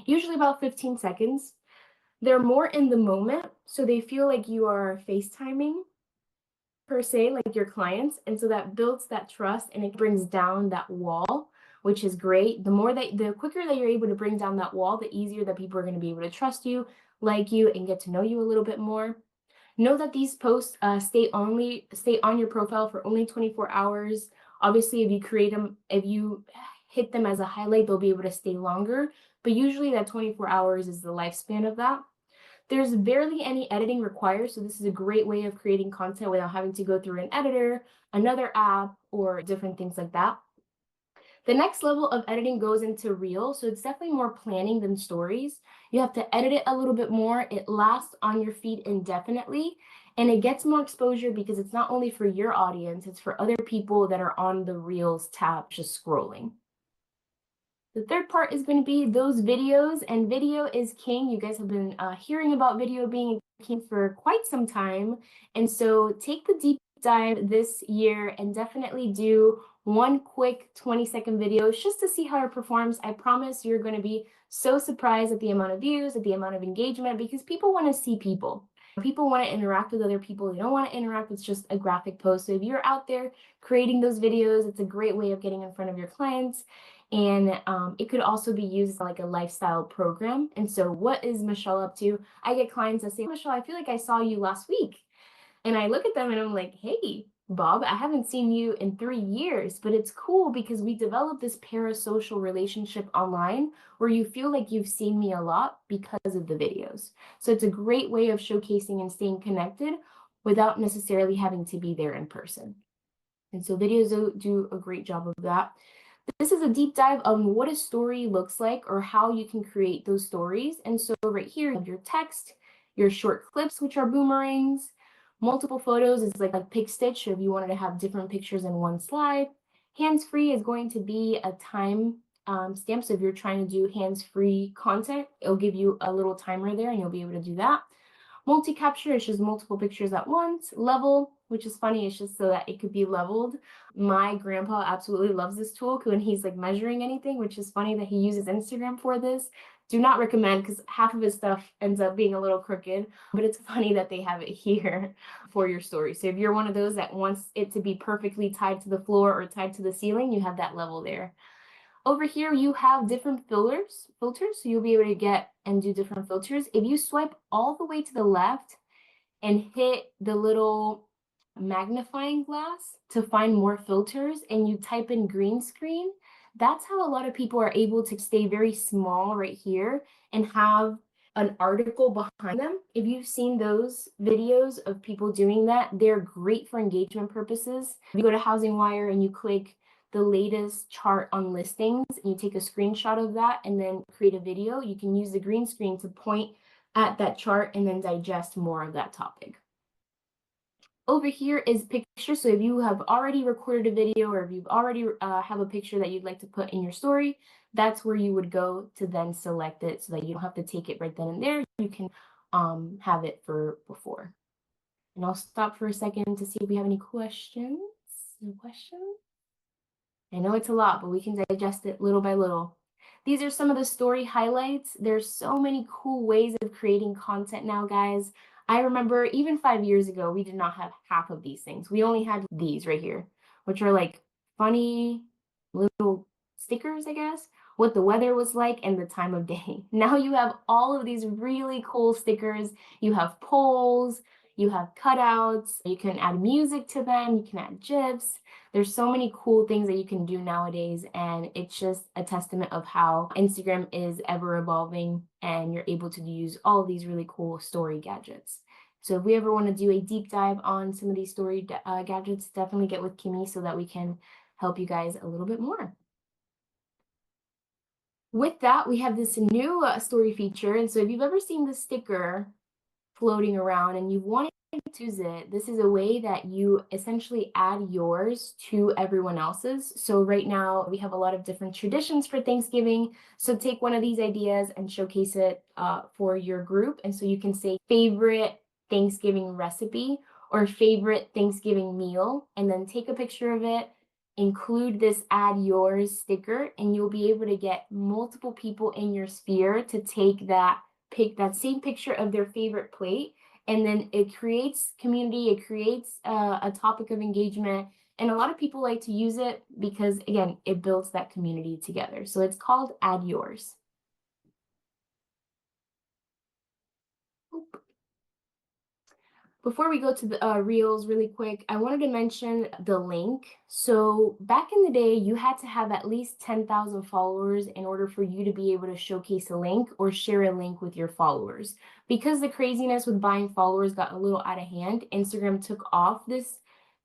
usually about 15 seconds. They're more in the moment, so they feel like you are FaceTiming per se, like your clients. And so that builds that trust and it brings down that wall, which is great. The quicker that you're able to bring down that wall, the easier that people are going to be able to trust you, like you, and get to know you a little bit more. Know that these posts stay on your profile for only 24 hours. Obviously, if you hit them as a highlight, they'll be able to stay longer. But usually that 24 hours is the lifespan of that. There's barely any editing required, so this is a great way of creating content without having to go through an editor, another app, or different things like that. The next level of editing goes into Reel, so it's definitely more planning than stories. You have to edit it a little bit more. It lasts on your feed indefinitely, and it gets more exposure because it's not only for your audience, it's for other people that are on the Reels tab just scrolling. The third part is going to be those videos, and video is king. You guys have been hearing about video being king for quite some time, and so take the deep dive this year and definitely do one quick 20-second video just to see how it performs. I promise you're going to be so surprised at the amount of views, at the amount of engagement, because people want to see people. People want to interact with other people. They don't want to interact with just a graphic post. So if you're out there creating those videos, it's a great way of getting in front of your clients. And it could also be used like a lifestyle program. And so what is Michelle up to? I get clients that say, Michelle, I feel like I saw you last week. And I look at them and I'm like, hey, Bob, I haven't seen you in 3 years, but it's cool because we developed this parasocial relationship online where you feel like you've seen me a lot because of the videos. So it's a great way of showcasing and staying connected without necessarily having to be there in person. And so videos do a great job of that. This is a deep dive on what a story looks like or how you can create those stories. And so right here, you have your text, your short clips, which are boomerangs. Multiple photos is like a pick stitch, or if you wanted to have different pictures in one slide. Hands-free is going to be a time stamp. So if you're trying to do hands-free content, it'll give you a little timer there and you'll be able to do that. Multi-capture is just multiple pictures at once. Level, which is funny, it's just so that it could be leveled. My grandpa absolutely loves this tool when he's like measuring anything, which is funny that he uses Instagram for this. Do not recommend because half of his stuff ends up being a little crooked, but it's funny that they have it here for your story. So if you're one of those that wants it to be perfectly tied to the floor or tied to the ceiling, you have that level there. Over here, you have different filters, so you'll be able to get and do different filters. If you swipe all the way to the left and hit the little magnifying glass to find more filters and you type in green screen, that's how a lot of people are able to stay very small right here and have an article behind them. If you've seen those videos of people doing that, they're great for engagement purposes. If you go to Housing Wire and you click the latest chart on listings and you take a screenshot of that and then create a video, you can use the green screen to point at that chart and then digest more of that topic. Over here is pictures. So if you have already recorded a video or if you've already have a picture that you'd like to put in your story, that's where you would go to then select it so that you don't have to take it right then and there. You can have it for before. And I'll stop for a second to see if we have any questions. No questions? I know it's a lot, but we can digest it little by little. These are some of the story highlights. There's so many cool ways of creating content now, guys. I remember even 5 years ago, we did not have half of these things. We only had these right here, which are like funny little stickers, I guess, what the weather was like and the time of day. Now you have all of these really cool stickers. You have polls, you have cutouts, you can add music to them, you can add GIFs. There's so many cool things that you can do nowadays, and it's just a testament of how Instagram is ever evolving and you're able to use all of these really cool story gadgets. So if we ever want to do a deep dive on some of these story gadgets, definitely get with Kimmy so that we can help you guys a little bit more. With that, we have this new story feature. And so if you've ever seen the sticker floating around and you wanted to use it, this is a way that you essentially add yours to everyone else's. So right now we have a lot of different traditions for Thanksgiving. So take one of these ideas and showcase it for your group. And so you can say favorite Thanksgiving recipe or favorite Thanksgiving meal, and then take a picture of it, include this add yours sticker, and you'll be able to get multiple people in your sphere to take that, pick that same picture of their favorite plate, and then it creates community, it creates a topic of engagement, and a lot of people like to use it because, again, it builds that community together. So it's called Add Yours. Before we go to the Reels really quick, I wanted to mention the link. So back in the day, you had to have at least 10,000 followers in order for you to be able to showcase a link or share a link with your followers. Because the craziness with buying followers got a little out of hand, Instagram took off this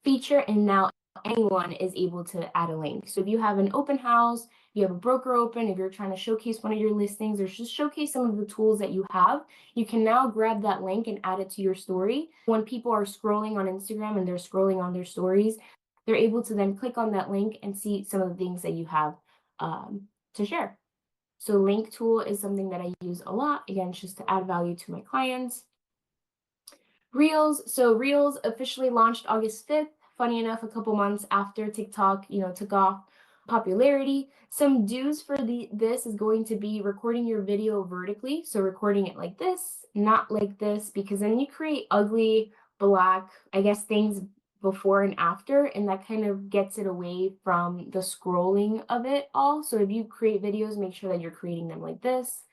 feature and now anyone is able to add a link. So if you have an open house, you have a broker open, if you're trying to showcase one of your listings or just showcase some of the tools that you have, you can now grab that link and add it to your story. When people are scrolling on Instagram and they're scrolling on their stories, they're able to then click on that link and see some of the things that you have to share. So link tool is something that I use a lot. Again, just to add value to my clients. Reels. So Reels officially launched August 5th. Funny enough, a couple months after TikTok, took off popularity. Some do's for this is going to be recording your video vertically. So recording it like this, not like this, because then you create ugly, black, I guess, things before and after, and that kind of gets it away from the scrolling of it all. So if you create videos, make sure that you're creating them like this.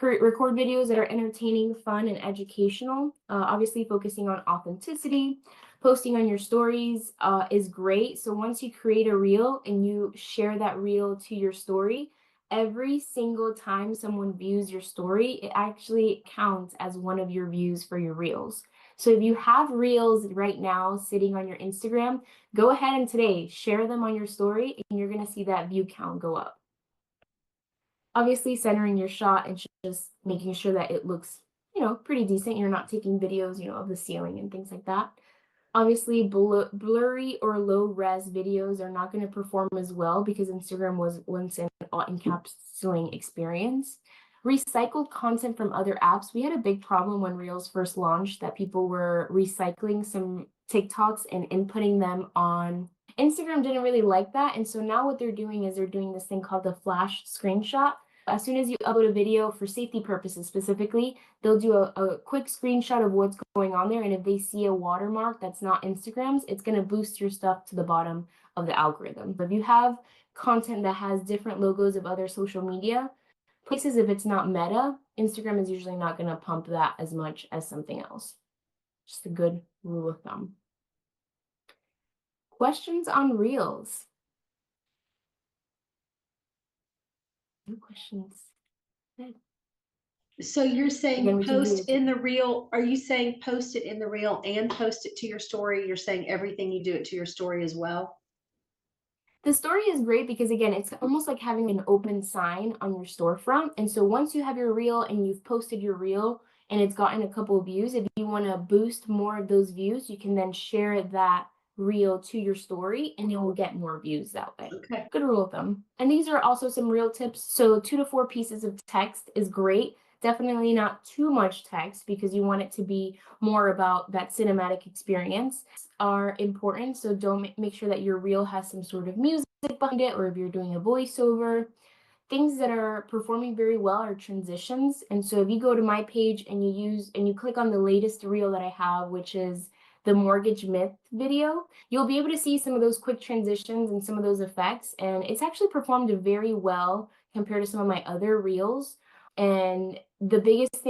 Record videos that are entertaining, fun, and educational. Obviously focusing on authenticity. Posting on your stories is great. So once you create a reel and you share that reel to your story, every single time someone views your story, it actually counts as one of your views for your reels. So if you have reels right now sitting on your Instagram, go ahead and today share them on your story and you're going to see that view count go up. Obviously centering your shot and just making sure that it looks, pretty decent. You're not taking videos, of the ceiling and things like that. Obviously, blurry or low res videos are not going to perform as well because Instagram was once an all-encapsulating experience. Recycled content from other apps. We had a big problem when Reels first launched that people were recycling some TikToks and inputting them on Instagram. Didn't really like that. And so now what they're doing is they're doing this thing called the flash screenshot. As soon as you upload a video for safety purposes specifically, they'll do a quick screenshot of what's going on there. And if they see a watermark that's not Instagram's, it's going to boost your stuff to the bottom of the algorithm. But if you have content that has different logos of other social media places, if it's not Meta, Instagram is usually not going to pump that as much as something else. Just a good rule of thumb. Questions on Reels? No questions. Good. So you're saying Again, we can post do in the reel, are you saying post it in the reel and post it to your story? You're saying everything you do it to your story as well? The story is great because, again, it's almost like having an open sign on your storefront. And so once you have your reel and you've posted your reel and it's gotten a couple of views, if you want to boost more of those views, you can then share that reel to your story and it will get more views that way. Okay. Good rule of thumb. And these are also some reel tips. So 2 to 4 pieces of text is great. Definitely not too much text because you want it to be more about that cinematic experience are important. So don't make sure that your reel has some sort of music behind it, or if you're doing a voiceover. Things that are performing very well are transitions. And so if you go to my page and you click on the latest reel that I have, which is the mortgage myth video, you'll be able to see some of those quick transitions and some of those effects. And it's actually performed very well compared to some of my other reels. And the biggest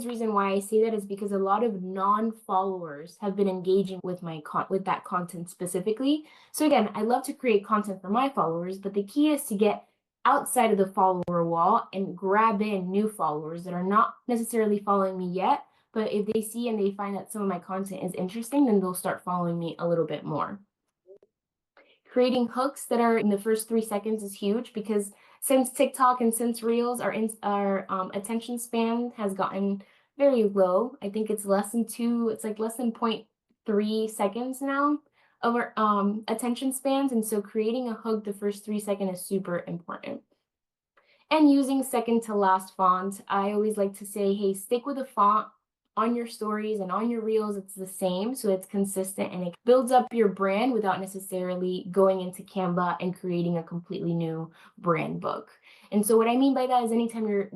reason why I say that is because a lot of non-followers have been engaging with with that content specifically. So again, I love to create content for my followers, but the key is to get outside of the follower wall and grab in new followers that are not necessarily following me yet, but if they see and they find that some of my content is interesting, then they'll start following me a little bit more. Creating hooks that are in the first 3 seconds is huge because since TikTok and since Reels, our attention span has gotten very low. I think it's less than 0.3 seconds now of our attention spans. And so creating a hook the first 3 seconds is super important. And using second to last font, I always like to say, hey, stick with a font on your stories and on your reels. It's the same, so it's consistent and it builds up your brand without necessarily going into Canva and creating a completely new brand book. And so what I mean by that is anytime you're,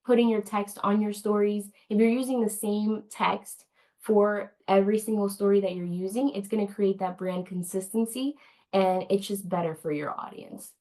putting your text on your stories, if you're using the same text for every single story that you're using, it's going to create that brand consistency and it's just better for your audience.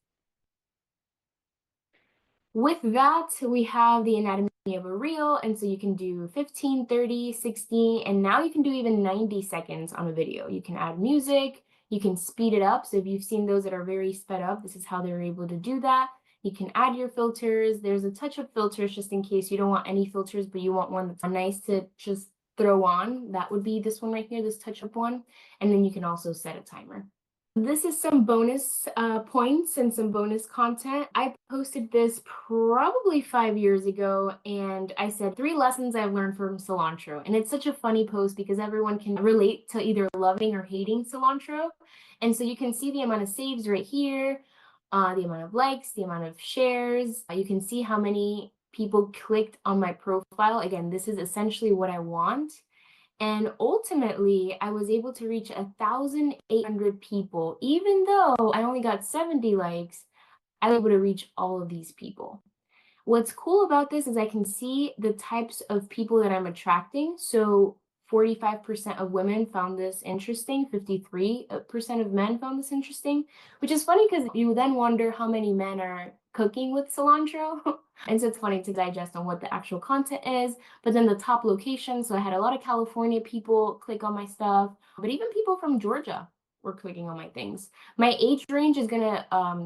With that, we have the anatomy of a reel, and so you can do 15, 30, 60, and now you can do even 90 seconds on a video. You can add music, you can speed it up. So if you've seen those that are very sped up, this is how they're able to do that. You can add your filters. There's a touch of filters just in case you don't want any filters, but you want one that's nice to just throw on. That would be this one right here, this touch up one. And then you can also set a timer. This is some bonus points and some bonus content. I posted this probably 5 years ago, and I said 3 lessons I've learned from cilantro. And it's such a funny post because everyone can relate to either loving or hating cilantro. And so you can see the amount of saves right here, the amount of likes, the amount of shares. You can see how many people clicked on my profile. Again, this is essentially what I want. And ultimately, I was able to reach 1,800 people. Even though I only got 70 likes, I was able to reach all of these people. What's cool about this is I can see the types of people that I'm attracting. So 45% of women found this interesting, 53% of men found this interesting, which is funny because you then wonder how many men are cooking with cilantro. And so it's funny to digest on what the actual content is. But then the top locations, so I had a lot of California people click on my stuff, but even people from Georgia were clicking on my things. My age range is going to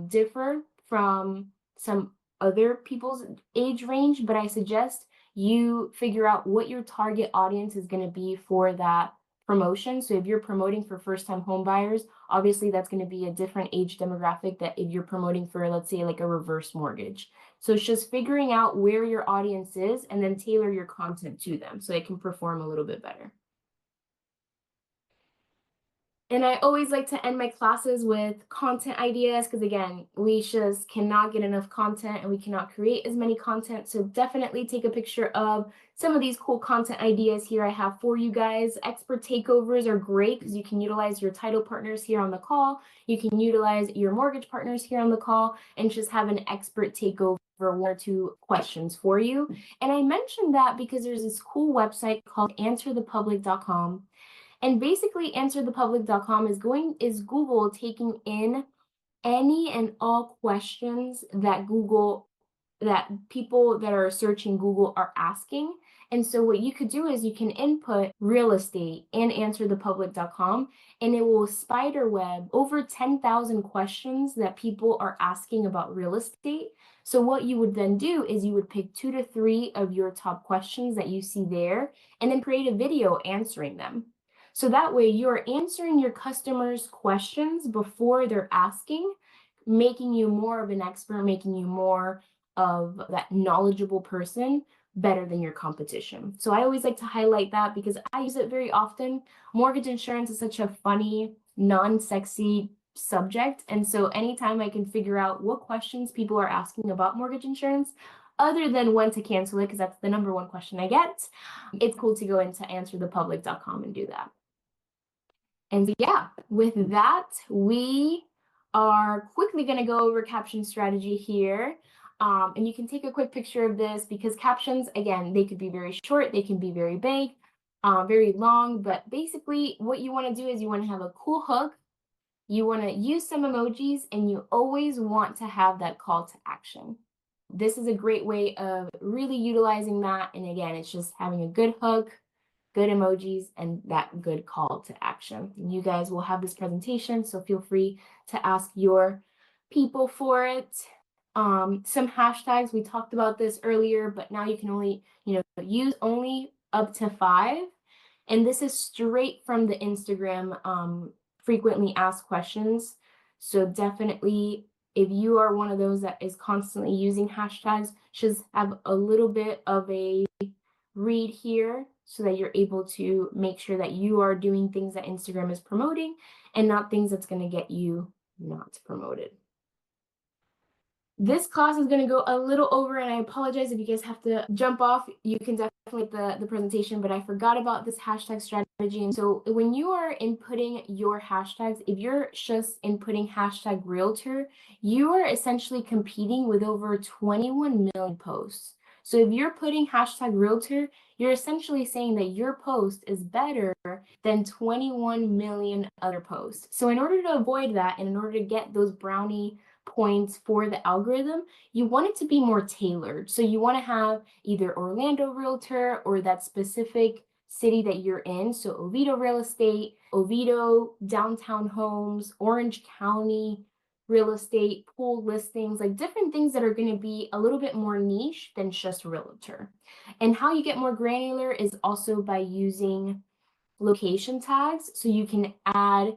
differ from some other people's age range, but I suggest you figure out what your target audience is going to be for that promotion. So if you're promoting for first-time home buyers, obviously that's going to be a different age demographic that if you're promoting for, let's say, like a reverse mortgage. So it's just figuring out where your audience is and then tailor your content to them so it can perform a little bit better. And I always like to end my classes with content ideas because, again, we just cannot get enough content and we cannot create as many content. So definitely take a picture of some of these cool content ideas here I have for you guys. Expert takeovers are great because you can utilize your title partners here on the call. You can utilize your mortgage partners here on the call and just have an expert takeover, 1 or 2 questions for you. And I mentioned that because there's this cool website called answerthepublic.com. And basically answerthepublic.com is Google taking in any and all questions that people that are searching Google are asking. And so what you could do is you can input real estate and answerthepublic.com, and it will spider web over 10,000 questions that people are asking about real estate. So what you would then do is you would pick 2 to 3 of your top questions that you see there and then create a video answering them. So that way you're answering your customers' questions before they're asking, making you more of an expert, making you more of that knowledgeable person better than your competition. So I always like to highlight that because I use it very often. Mortgage insurance is such a funny, non-sexy subject. And so anytime I can figure out what questions people are asking about mortgage insurance, other than when to cancel it, because that's the number 1 question I get, it's cool to go into answerthepublic.com and do that. And so, yeah, with that, we are quickly going to go over caption strategy here. And you can take a quick picture of this because captions, again, they could be very short, they can be very big, very long. But basically, what you want to do is you want to have a cool hook. You want to use some emojis, and you always want to have that call to action. This is a great way of really utilizing that. And again, it's just having a good hook, good emojis, and that good call to action. And you guys will have this presentation, so feel free to ask your people for it. Some hashtags, we talked about this earlier, but now you can only, use only up to 5. And this is straight from the Instagram frequently asked questions. So definitely, if you are one of those that is constantly using hashtags, just have a little bit of a read here so that you're able to make sure that you are doing things that Instagram is promoting and not things that's going to get you not promoted. This class is going to go a little over, and I apologize if you guys have to jump off. You can definitely the presentation, but I forgot about this hashtag strategy. And so when you are inputting your hashtags, if you're just inputting hashtag realtor, you are essentially competing with over 21 million posts. So if you're putting hashtag realtor, you're essentially saying that your post is better than 21 million other posts. So in order to avoid that, and in order to get those brownie points for the algorithm, you want it to be more tailored. So you want to have either Orlando Realtor or that specific city that you're in. So Oviedo Real Estate, Oviedo Downtown Homes, Orange County Real Estate, pool listings, like different things that are going to be a little bit more niche than just Realtor. And how you get more granular is also by using location tags. So you can add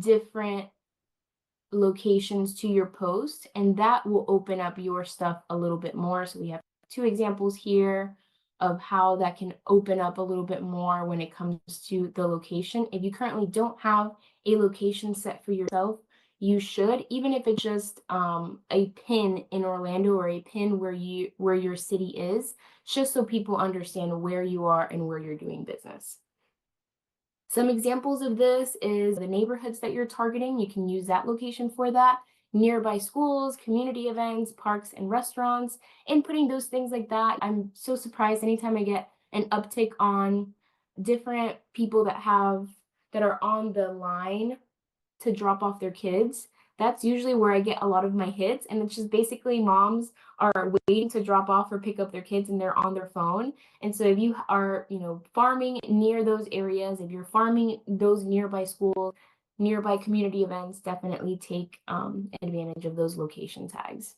different locations to your post, and that will open up your stuff a little bit more. So we have 2 examples here of how that can open up a little bit more when it comes to the location. If you currently don't have a location set for yourself, you should, even if it's just a pin in Orlando or a pin where your city is, just so people understand where you are and where you're doing business. Some examples of this is the neighborhoods that you're targeting. You can use that location for that. Nearby schools, community events, parks, and restaurants, inputting those things like that. I'm so surprised anytime I get an uptick on different people that are on the line to drop off their kids. That's usually where I get a lot of my hits. And it's just basically moms are waiting to drop off or pick up their kids and they're on their phone. And so if you are, farming near those areas, if you're farming those nearby schools, nearby community events, definitely take advantage of those location tags.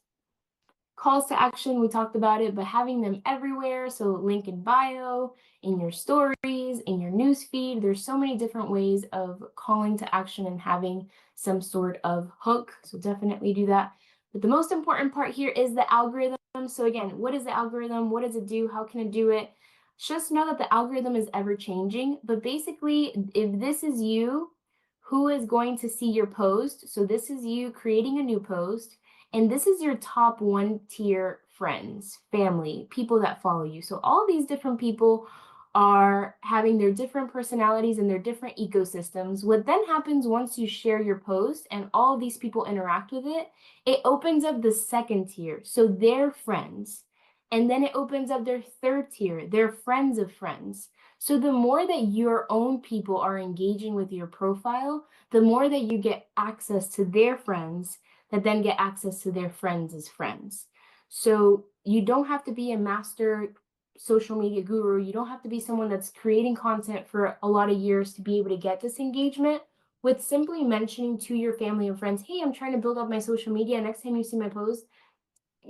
Calls to action, we talked about it, but having them everywhere. So link in bio, in your stories, in your news feed. There's so many different ways of calling to action and having some sort of hook. So definitely do that. But the most important part here is the algorithm. So again, what is the algorithm? What does it do? How can it do it? Just know that the algorithm is ever changing. But basically, if this is you, who is going to see your post? So this is you creating a new post. And this is your top 1 tier friends, family, people that follow you. So all these different people are having their different personalities and their different ecosystems. What then happens once you share your post and all of these people interact with it, it opens up the 2nd tier. So their friends. And then it opens up their 3rd tier, their friends of friends. So the more that your own people are engaging with your profile, the more that you get access to their friends that then get access to their friends as friends. So you don't have to be a master social media guru. You don't have to be someone that's creating content for a lot of years to be able to get this engagement. With simply mentioning to your family and friends, hey, I'm trying to build up my social media. Next time you see my post,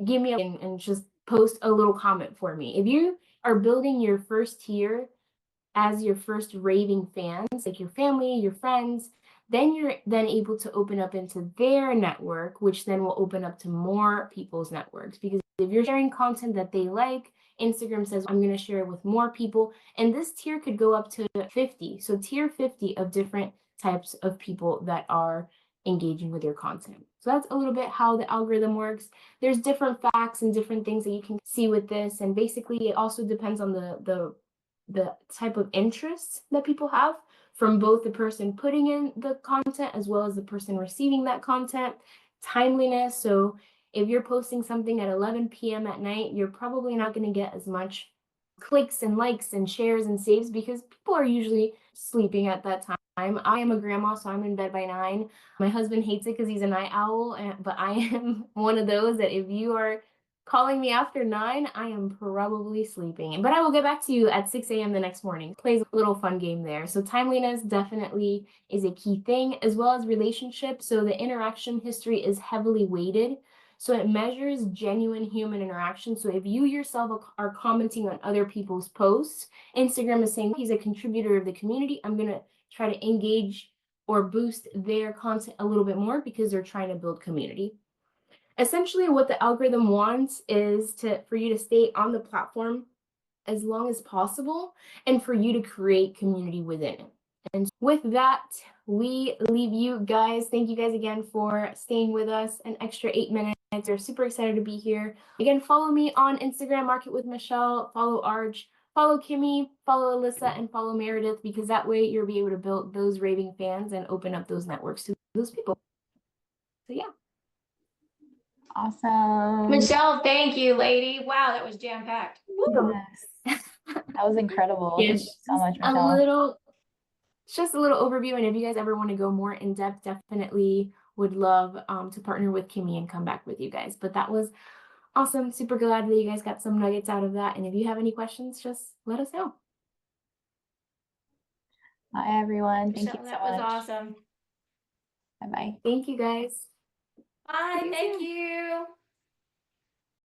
give me and just post a little comment for me. If you are building your first tier as your first raving fans, like your family, your friends, then you're then able to open up into their network, which then will open up to more people's networks. Because if you're sharing content that they like, Instagram says, I'm going to share it with more people. And this tier could go up to 50. So tier 50 of different types of people that are engaging with your content. So that's a little bit how the algorithm works. There's different facts and different things that you can see with this. And basically it also depends on the type of interests that people have from both the person putting in the content as well as the person receiving that content. Timeliness. So if you're posting something at 11 p.m. at night, you're probably not going to get as much clicks and likes and shares and saves because people are usually sleeping at that time. I am a grandma, so I'm in bed by 9. My husband hates it because he's a night owl, but I am one of those that if you are calling me after 9, I am probably sleeping. But I will get back to you at 6 a.m. the next morning. Plays a little fun game there. So timeliness definitely is a key thing, as well as relationships. So the interaction history is heavily weighted. So it measures genuine human interaction. So if you yourself are commenting on other people's posts, Instagram is saying he's a contributor of the community. I'm going to try to engage or boost their content a little bit more because they're trying to build community. Essentially, what the algorithm wants is for you to stay on the platform as long as possible and for you to create community within it. And with that, we leave you guys. Thank you guys again for staying with us an extra 8 minutes. We're super excited to be here. Again, follow me on Instagram, Market with Michelle, follow Arj, follow Kimmy, follow Alyssa, and follow Meredith, because that way you'll be able to build those raving fans and open up those networks to those people. So yeah. Awesome. Michelle, thank you, lady. Wow, that was jam-packed. Yes. That was incredible. Yeah, Thank you so much, Michelle. Just a little overview. And if you guys ever want to go more in depth, definitely would love to partner with Kimmy and come back with you guys. But that was awesome. Super glad that you guys got some nuggets out of that. And if you have any questions, just let us know. Bye, everyone. Thank Michelle, you so that was much. awesome. Bye-bye. Thank you guys. Bye, thank you.